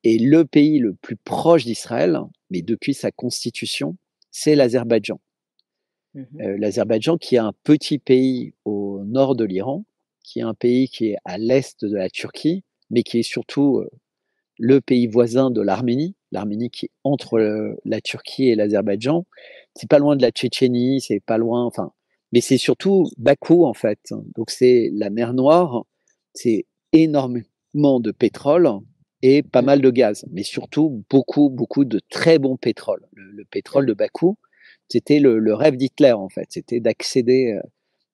Et le pays le plus proche d'Israël, mais depuis sa constitution, c'est l'Azerbaïdjan. Mmh. L'Azerbaïdjan qui est un petit pays au nord de l'Iran, qui est un pays qui est à l'est de la Turquie, mais qui est surtout le pays voisin de l'Arménie, l'Arménie qui est entre la Turquie et l'Azerbaïdjan. C'est pas loin de la Tchétchénie, c'est pas loin, enfin, mais c'est surtout Bakou en fait. Donc c'est la mer Noire, c'est énormément de pétrole et pas Mmh. mal de gaz, mais surtout beaucoup, beaucoup de très bon pétrole. Le pétrole de Bakou, c'était le rêve d'Hitler en fait, c'était d'accéder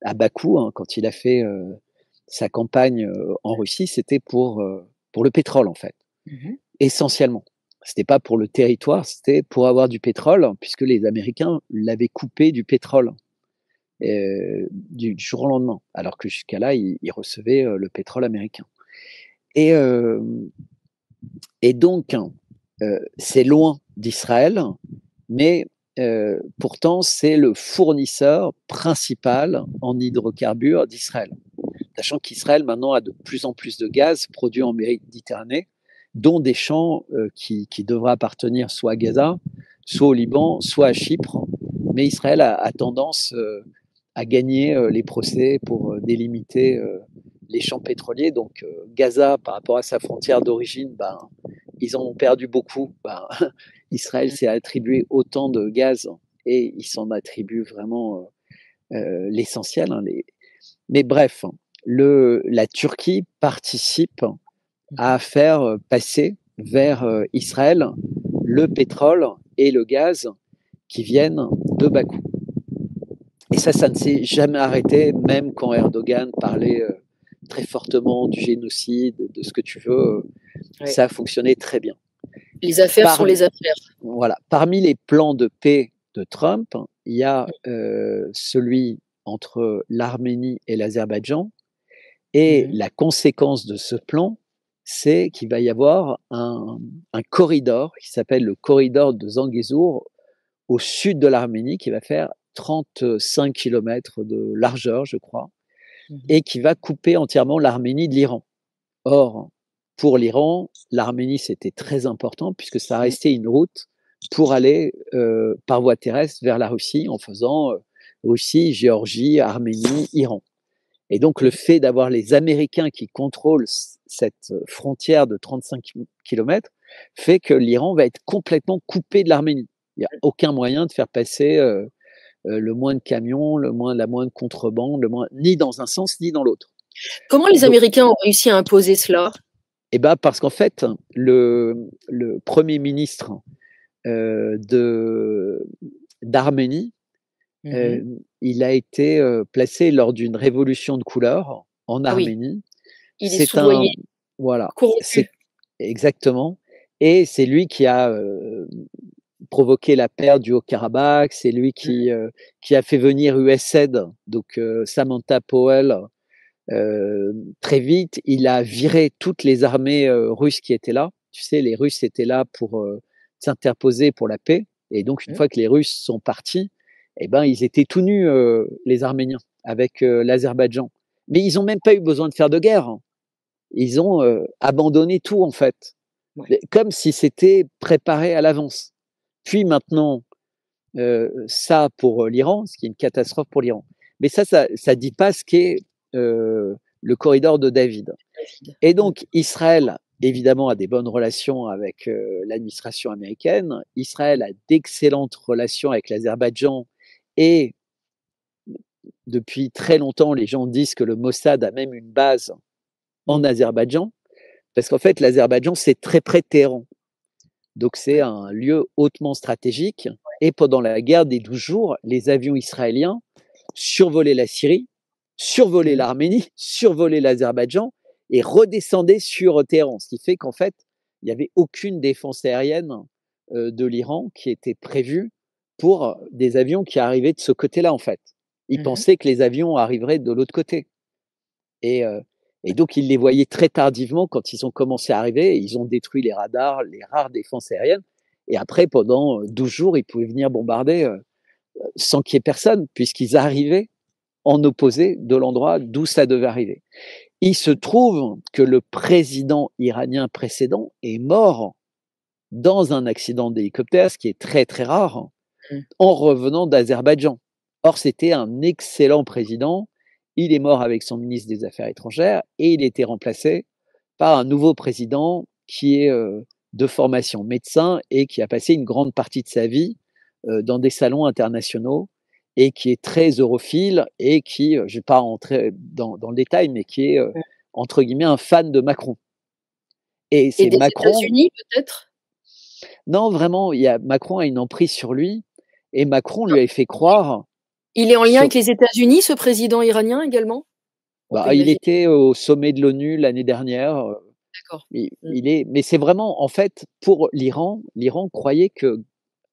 à Bakou hein, quand il a fait sa campagne en Russie, c'était pour le pétrole en fait Mmh. essentiellement. C'était pas pour le territoire, c'était pour avoir du pétrole, puisque les Américains l'avaient coupé du pétrole du jour au lendemain, alors que jusqu'à là, ils recevaient le pétrole américain. Et, euh, et donc, c'est loin d'Israël, mais pourtant, c'est le fournisseur principal en hydrocarbures d'Israël. Sachant qu'Israël maintenant a de plus en plus de gaz produit en Méditerranée, dont des champs qui devraient appartenir soit à Gaza, soit au Liban, soit à Chypre. Mais Israël a tendance à gagner les procès pour délimiter les champs pétroliers. Donc Gaza, par rapport à sa frontière d'origine, ben, ils en ont perdu beaucoup. Ben, Israël s'est attribué autant de gaz et il s'en attribue vraiment l'essentiel. Hein, mais bref, la Turquie participe Mmh. à faire passer vers Israël le pétrole et le gaz qui viennent de Bakou. Et ça ne s'est jamais arrêté, même quand Erdogan parlait très fortement du génocide, de ce que tu veux, Ouais. ça a fonctionné très bien. Les affaires sont Par, les affaires. voilà, parmi les plans de paix de Trump, il y a celui entre l'Arménie et l'Azerbaïdjan. Et Mmh. la conséquence de ce plan, c'est qu'il va y avoir un corridor qui s'appelle le corridor de Zangezur au sud de l'Arménie, qui va faire 35 kilomètres de largeur, je crois, Mmh. et qui va couper entièrement l'Arménie de l'Iran. Or, pour l'Iran, l'Arménie, c'était très important puisque ça Mmh. restait une route pour aller par voie terrestre vers la Russie en faisant Russie, Géorgie, Arménie, Iran. Et donc, le Mmh. fait d'avoir les Américains qui contrôlent cette frontière de 35 kilomètres fait que l'Iran va être complètement coupé de l'Arménie. Il n'y a aucun moyen de faire passer le moins de camions, la moins de contrebande, ni dans un sens ni dans l'autre. Comment les Donc, Américains ont réussi à imposer cela? parce qu'en fait, le premier ministre euh, de, d'Arménie, Mmh. il a été placé lors d'une révolution de couleur en Ah oui, Arménie. il est C'est un, soudoyé, voilà, c'est corrompu. exactement. Et c'est lui qui a provoqué la perte du Haut-Karabakh. C'est lui qui a fait venir USAID, donc Samantha Powell, très vite. Il a viré toutes les armées russes qui étaient là. Tu sais, les Russes étaient là pour s'interposer pour la paix. Et donc, une Mmh. fois que les Russes sont partis, eh ben, ils étaient tout nus, les Arméniens, avec l'Azerbaïdjan. Mais ils n'ont même pas eu besoin de faire de guerre. Hein. Ils ont abandonné tout, en fait, Ouais. comme si c'était préparé à l'avance. Puis maintenant, ça pour l'Iran, ce qui est une catastrophe pour l'Iran. Mais ça dit pas ce qu'est le corridor de David. David. Et Mmh. donc Israël, évidemment, a des bonnes relations avec l'administration américaine. Israël a d'excellentes relations avec l'Azerbaïdjan Et depuis très longtemps, les gens disent que le Mossad a même une base en Mmh. Azerbaïdjan, parce qu'en fait, l'Azerbaïdjan, c'est très près de Téhéran. Donc, c'est Ouais. un lieu hautement stratégique. Et pendant la guerre des 12 jours, les avions israéliens survolaient la Syrie, survolaient Mmh. l'Arménie, survolaient l'Azerbaïdjan et redescendaient sur Téhéran. Ce qui fait qu'en fait, il n'y avait aucune défense aérienne de l'Iran qui était prévue pour des avions qui arrivaient de ce côté-là, en fait. Ils Mmh mh. pensaient que les avions arriveraient de l'autre côté. Et, euh, et donc, ils les voyaient très tardivement quand ils ont commencé à arriver. Ils ont détruit les radars, les rares défenses aériennes. Et après, pendant 12 jours, ils pouvaient venir bombarder sans qu'il y ait personne, puisqu'ils arrivaient en opposé de l'endroit d'où ça devait arriver. Il se trouve que le président iranien précédent est mort dans un accident d'hélicoptère, ce qui est très très rare, Mmh. en revenant d'Azerbaïdjan. Or, c'était un excellent président. Il est mort avec son ministre des Affaires étrangères et il a été remplacé par un nouveau président qui est de formation médecin et qui a passé une grande partie de sa vie dans des salons internationaux et qui est très europhile et qui, je ne vais pas rentrer dans le détail, mais qui est, Mmh. entre guillemets, un fan de Macron. Et Et c'est des Macron, États-Unis peut-être? non, vraiment, Macron a une emprise sur lui et Macron lui avait fait croire Il est en lien sur. avec les États-Unis, ce président iranien également? On peut Bah, il imaginer. était au sommet de l'ONU l'année dernière. D'accord. Il, Mmh. il est, mais c'est vraiment, en fait, pour l'Iran, l'Iran croyait que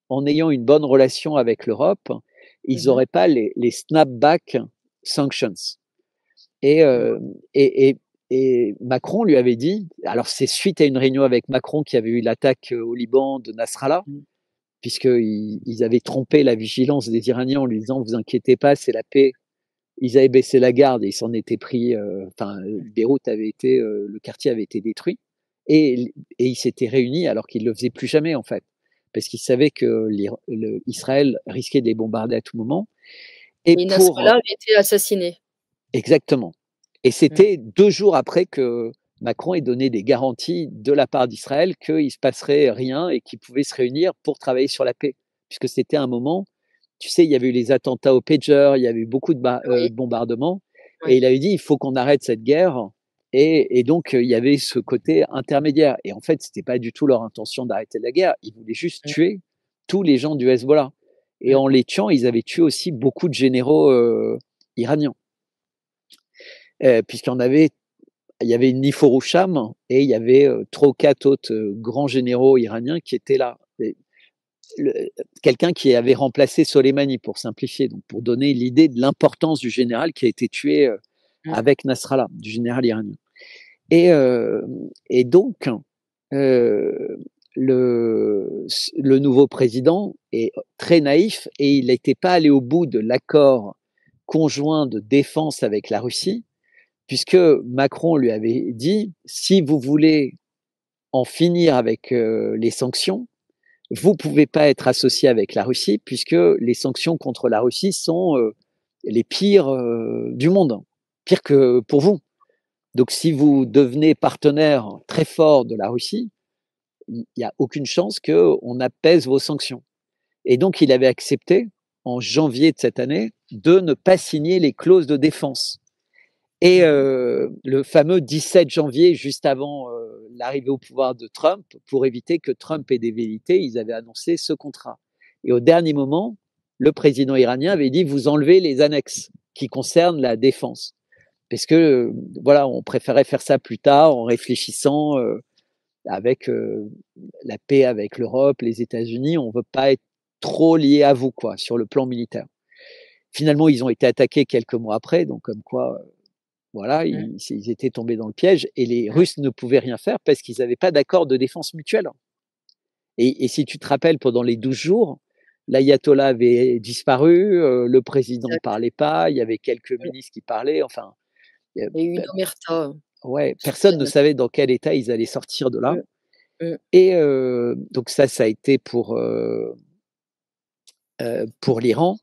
en ayant une bonne relation avec l'Europe, ils Mmh mh. n'auraient pas les snapback sanctions. Et, Je vois. euh, et, et, et Macron lui avait dit, alors c'est suite à une réunion avec Macron qui avait eu l'attaque au Liban de Nasrallah, Mmh. puisqu'ils avaient trompé la vigilance des Iraniens en lui disant, vous inquiétez pas, c'est la paix. Ils avaient baissé la garde et ils s'en étaient pris, enfin, Beyrouth avait été, le quartier avait été détruit. Et ils s'étaient réunis alors qu'ils ne le faisaient plus jamais, en fait, parce qu'ils savaient que Israël risquait de les bombarder à tout moment. Et Et pour Nasrallah avait été assassiné. Exactement. Et Mmh. c'était 2 jours après que Macron ait donné des garanties de la part d'Israël qu'il ne se passerait rien et qu'ils pouvaient se réunir pour travailler sur la paix. Puisque c'était un moment, tu sais, il y avait eu les attentats au pager, il y avait eu beaucoup Oui, de bombardements et oui. il avait dit: «Il faut qu'on arrête cette guerre» et donc il y avait ce côté intermédiaire et en fait, c'était pas du tout leur intention d'arrêter la guerre. Ils voulaient juste Mmh. tuer tous les gens du Hezbollah et Mmh. en les tuant, ils avaient tué aussi beaucoup de généraux, iraniens. Puisqu'il y en avait il y avait Niforoucham et il y avait 3 ou 4 autres grands généraux iraniens qui étaient là. Et le, quelqu'un qui avait remplacé Soleimani, pour simplifier, donc pour donner l'idée de l'importance du général qui a été tué Mmh. avec Nasrallah, du général iranien. Et, euh, et donc, euh, le nouveau président est très naïf et il n'était pas allé au bout de l'accord conjoint de défense avec la Russie, puisque Macron lui avait dit, si vous voulez en finir avec les sanctions, vous ne pouvez pas être associé avec la Russie, puisque les sanctions contre la Russie sont les pires du monde, pires que pour vous. Donc si vous devenez partenaire très fort de la Russie, il n'y a aucune chance qu'on apaise vos sanctions. Et donc il avait accepté, en janvier de cette année, de ne pas signer les clauses de défense. Et Mmh. le fameux 17 janvier, juste avant l'arrivée au pouvoir de Trump, pour éviter que Trump ait des velléités, ils avaient annoncé ce contrat. Et au dernier moment, le président iranien avait dit, vous enlevez les annexes qui concernent la défense. Parce que, voilà, on préférait faire ça plus tard en réfléchissant avec la paix avec l'Europe, les États-Unis. On ne veut pas être trop lié à vous, quoi, sur le plan militaire. Finalement, ils ont été attaqués quelques mois après, donc comme quoi voilà, Mmh. ils étaient tombés dans le piège et les Mmh. Russes ne pouvaient rien faire parce qu'ils n'avaient pas d'accord de défense mutuelle. Et si tu te rappelles, pendant les 12 jours, l'ayatollah avait disparu, le président ne Exact. parlait pas, il y avait quelques Mmh. ministres qui parlaient, enfin, Et une omerta, ouais, sous personne ne Jeanne. savait dans quel état ils allaient sortir de là. Mmh. Mmh. Et donc ça a été pour l'Iran.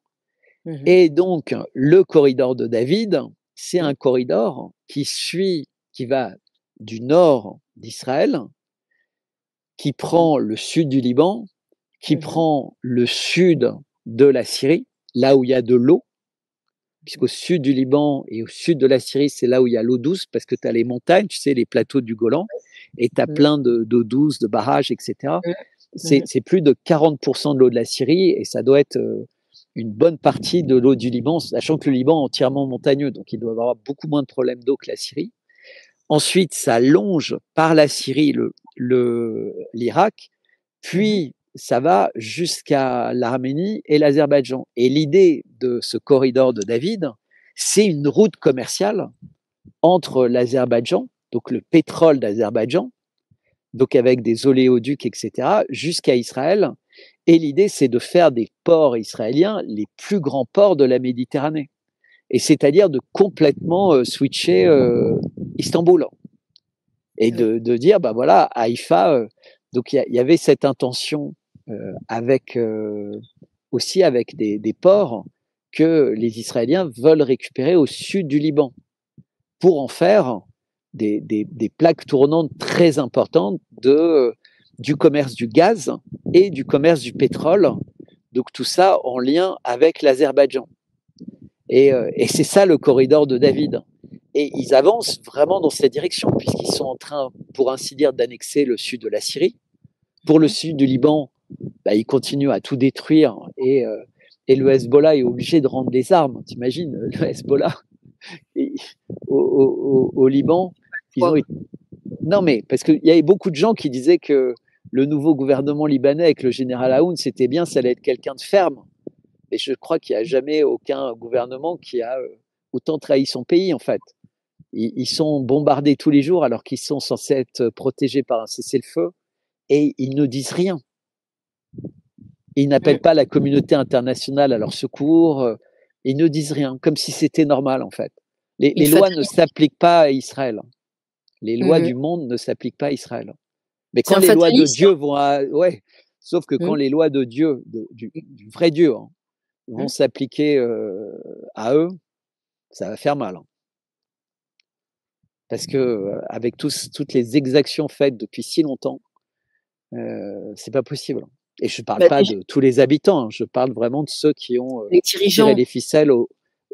Mmh mh. Et donc, le corridor de David, c'est Mmh. un corridor qui va du nord d'Israël, qui Mmh. prend le sud du Liban, qui Mmh mh. prend le sud de la Syrie, là où il y a de l'eau, puisqu'au sud du Liban et au sud de la Syrie, c'est là où il y a l'eau douce, parce que tu as les montagnes, tu sais, les plateaux du Golan, et tu as Mmh. plein d'eau douce, de barrages, etc. Mmh. Mmh. C'est plus de 40% de l'eau de la Syrie, et ça doit être une bonne partie de l'eau du Liban, sachant que le Liban est entièrement montagneux, donc il doit avoir beaucoup moins de problèmes d'eau que la Syrie. Ensuite, ça longe par la Syrie l'Irak, Mmh. puis ça va jusqu'à l'Arménie et l'Azerbaïdjan. Et l'idée de ce corridor de David, c'est une route commerciale entre l'Azerbaïdjan, donc le pétrole d'Azerbaïdjan, donc avec des oléoducs, etc., jusqu'à Israël. Et l'idée, c'est de faire des ports israéliens les plus grands ports de la Méditerranée. Et c'est-à-dire de complètement switcher Istanbul. Et Oui. de dire, bah voilà, Haïfa, donc il y avait cette intention avec aussi avec des ports que les Israéliens veulent récupérer au sud du Liban pour en faire des plaques tournantes très importantes du commerce du gaz et du commerce du pétrole. Donc tout ça en lien avec l'Azerbaïdjan. Et c'est ça le corridor de David. Et ils avancent vraiment dans cette direction, puisqu'ils sont en train, pour ainsi dire, d'annexer le sud de la Syrie. Pour le Mmh. sud du Liban, bah, ils continuent à tout détruire et le Hezbollah est obligé de rendre les armes. T'imagines, le Hezbollah au Liban, ils ont Pourquoi? été... Non, mais parce qu'il y avait beaucoup de gens qui disaient que le nouveau gouvernement libanais avec le général Aoun, c'était bien, ça allait être quelqu'un de ferme. Mais je crois qu'il n'y a jamais aucun gouvernement qui a autant trahi son pays, en fait. Ils sont bombardés tous les jours alors qu'ils sont censés être protégés par un cessez-le-feu et ils ne disent rien. Ils n'appellent Mmh. pas la communauté internationale à leur secours. Ils ne disent rien, comme si c'était normal, en fait. Ils Les lois ne fatalisent. s'appliquent pas à Israël. Les lois Mmh. du monde ne s'appliquent pas à Israël. Mais C'est quand un les lois de fataliste, Dieu vont ouais, sauf que hein? quand les lois de Dieu, du vrai Dieu, hein, vont Mmh. s'appliquer à eux, ça va faire mal, hein. Parce que avec toutes les exactions faites depuis si longtemps, c'est pas possible. Et je parle Bah, pas déjà de tous les habitants, hein, je parle vraiment de ceux qui ont les tiré dirigeants, les ficelles,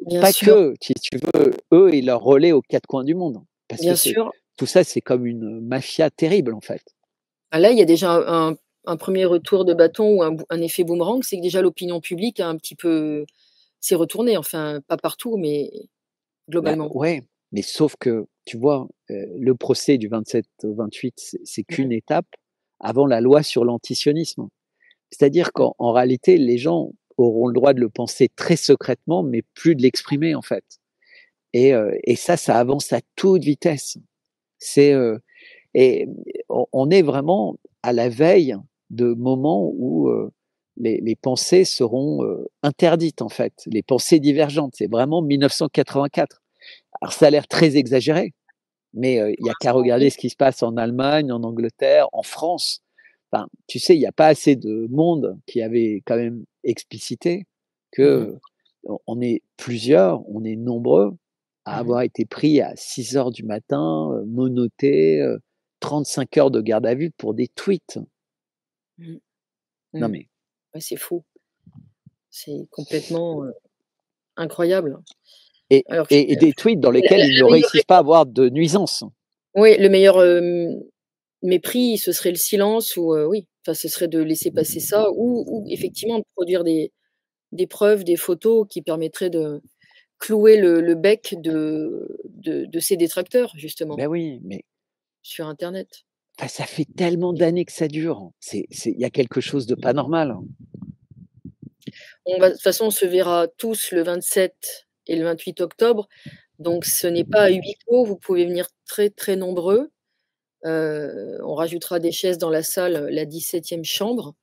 bien pas sûr, que, si tu veux, eux et leurs relais aux quatre coins du monde. Parce que bien sûr. tout ça, c'est comme une mafia terrible, en fait. Bah, là, il y a déjà un 1er retour de bâton ou un effet boomerang, c'est que déjà l'opinion publique a un petit peu s'est retournée, enfin pas partout, mais Bah, globalement. ouais, mais sauf que, tu vois, le procès du 27 au 28, c'est qu'une Mmh. étape avant la loi sur l'antisionisme. C'est-à-dire Mmh. qu'en réalité, les gens auront le droit de le penser très secrètement, mais plus de l'exprimer, en fait. Et ça avance à toute vitesse. C'est et on est vraiment à la veille de moments où les pensées seront interdites, en fait, les pensées divergentes. C'est vraiment 1984. Alors ça a l'air très exagéré, mais il n'y a qu'à regarder Oui. ce qui se passe en Allemagne, en Angleterre, en France. Enfin, tu sais, il n'y a pas assez de monde qui avait quand même explicité Mmh mh. que on est plusieurs, on est nombreux à Mmh. avoir été pris à 6 heures du matin, menottés, 35 heures de garde à vue pour des tweets. Mmh. Non Mmh. mais Ouais, c'est fou. C'est complètement, incroyable. et Alors que et des tweets dans la lesquels ils ne la meilleure réussissent pas à avoir de nuisances. oui, le meilleur, mépris, ce serait le silence ou oui, enfin, ce serait de laisser passer ça ou effectivement de produire des preuves, des photos qui permettraient de clouer le bec de ces détracteurs justement, Ben oui, mais sur internet. enfin, ça fait tellement d'années que ça dure. Il y a quelque chose de pas normal, hein. On va de toute façon, on se verra tous le 27 et le 28 octobre, donc ce n'est pas à huis clos, vous pouvez venir très, très nombreux. On rajoutera des chaises dans la salle, la 17e chambre,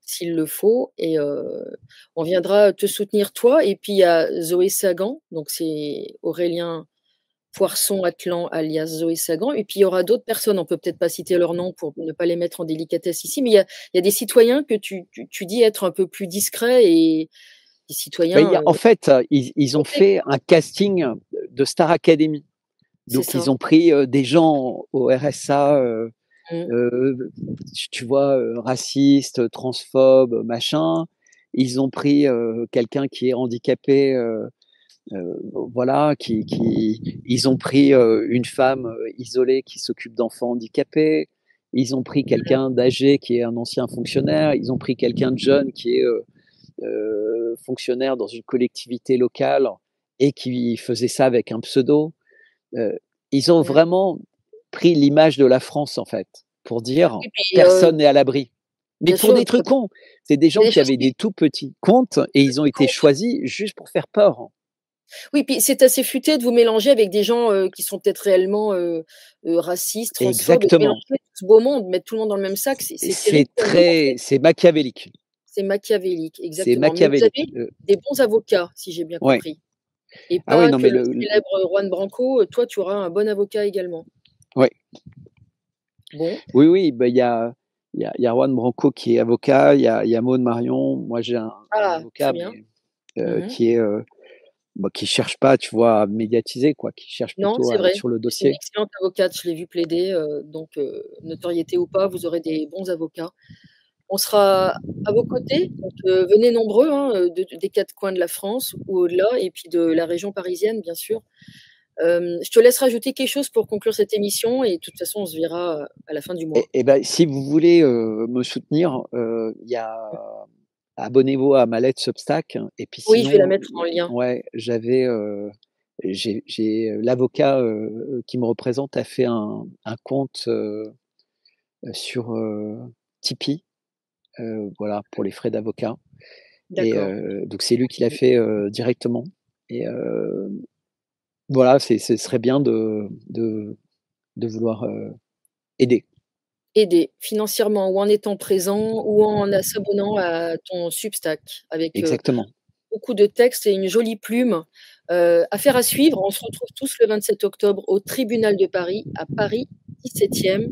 s'il le faut et on viendra te soutenir toi et puis il y a Zoé Sagan, donc c'est Aurélien Poirson Atlan alias Zoé Sagan et puis il y aura d'autres personnes, on peut peut-être pas citer leurs noms pour ne pas les mettre en délicatesse ici, mais il y a des citoyens que tu dis être un peu plus discrets et des Ben, il y citoyens, a en fait, ils ont respectés fait quoi. un casting de Star Academy. C'est Donc ça. ils ont pris, des gens au RSA, Mmh. tu vois, racistes, transphobes, machin. ils ont pris, quelqu'un qui est handicapé, voilà, ils ont pris, une femme, isolée qui s'occupe d'enfants handicapés. Ils ont pris Mmh. quelqu'un d'âgé qui est un ancien fonctionnaire. Ils ont pris quelqu'un de jeune qui est, fonctionnaire dans une collectivité locale et qui faisait ça avec un pseudo. Heu, Ils ont Mmh. vraiment pris l'image de la France, en fait, pour dire: Oui, puis, «Personne n'est à l'abri». Mais bien pour sûr, des trucs cons. C'est des il y gens a des qui choses avaient qui des tout petits comptes et ils ont été comptent. choisis juste pour faire peur. Oui, puis c'est assez futé de vous mélanger avec des gens, qui sont peut-être réellement, racistes, transphobes et de mélanger Exactement. tout ce beau monde, mettre tout le monde dans le même sac, c'est terrible comme pensée. C'est machiavélique. C'est machiavélique, C'est exactement. Mais vous machiavélique, avez des bons avocats, si j'ai bien ouais. compris et Ah oui, pas non, que mais le célèbre Juan Branco, toi tu auras un bon avocat également. ouais. Bon, Oui, oui, bah, il y a Juan Branco qui est avocat, il y a Maud Marion. Moi, j'ai un ah, très avocat, bien. mais Mmh. qui est, bah, qui cherche pas, tu vois, à médiatiser, quoi, qui cherche Non, plutôt c'est à être vrai. sur le C'est une dossier. excellente avocate, je l'ai vue plaider, donc notoriété ou pas, vous aurez des bons avocats. On sera à vos côtés, donc venez nombreux, hein, des 4 coins de la France ou au-delà et puis de la région parisienne, bien sûr. Je te laisse rajouter quelque chose pour conclure cette émission et de toute façon, on se verra, à la fin du mois. Et bah, si vous voulez, me soutenir, il y a abonnez-vous à ma lettre Substack et puis Oui, je vais la sinon, mettre en lien. ouais, j'ai l'avocat, qui me représente a fait un compte, sur, Tipeee, voilà, pour les frais d'avocat et D'accord. donc c'est lui qui l'a fait, directement et voilà, ce serait bien de vouloir, aider. Aider financièrement ou en étant présent ou en s'abonnant à ton Substack avec, Exactement. beaucoup de textes et une jolie plume. Affaire à suivre. On se retrouve tous le 27 octobre au tribunal de Paris, à Paris 17e,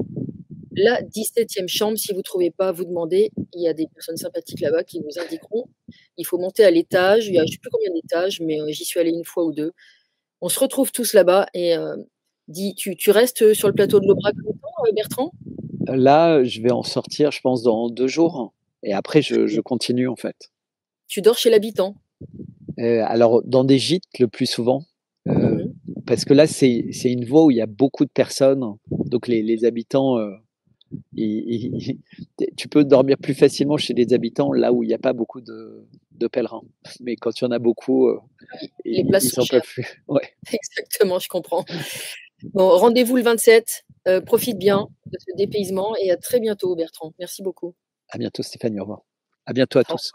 la 17e chambre. Si vous trouvez pas, vous demandez. Il y a des personnes sympathiques là-bas qui vous indiqueront. Il faut monter à l'étage. Il y a je sais plus combien d'étages, mais j'y suis allée une fois ou 2. On se retrouve tous là-bas et dis tu restes, sur le plateau de l'Aubrac longtemps, Bertrand? Là, je vais en sortir, je pense, dans 2 jours et après Très je bien. continue, en fait. Tu dors chez l'habitant? Alors dans des gîtes le plus souvent, heu, Mmh. parce que là, c'est une voie où il y a beaucoup de personnes, donc les habitants, ils tu peux dormir plus facilement chez les habitants là où il y a pas beaucoup de pèlerins. Mais quand il y en a beaucoup, Oui, les places sont ils en peuvent chères. plus. Ouais. Exactement, je comprends. Bon, rendez-vous le 27, profite bien de ce dépaysement et à très bientôt Bertrand. Merci beaucoup. À bientôt Stéphanie, au revoir. À bientôt à Au tous.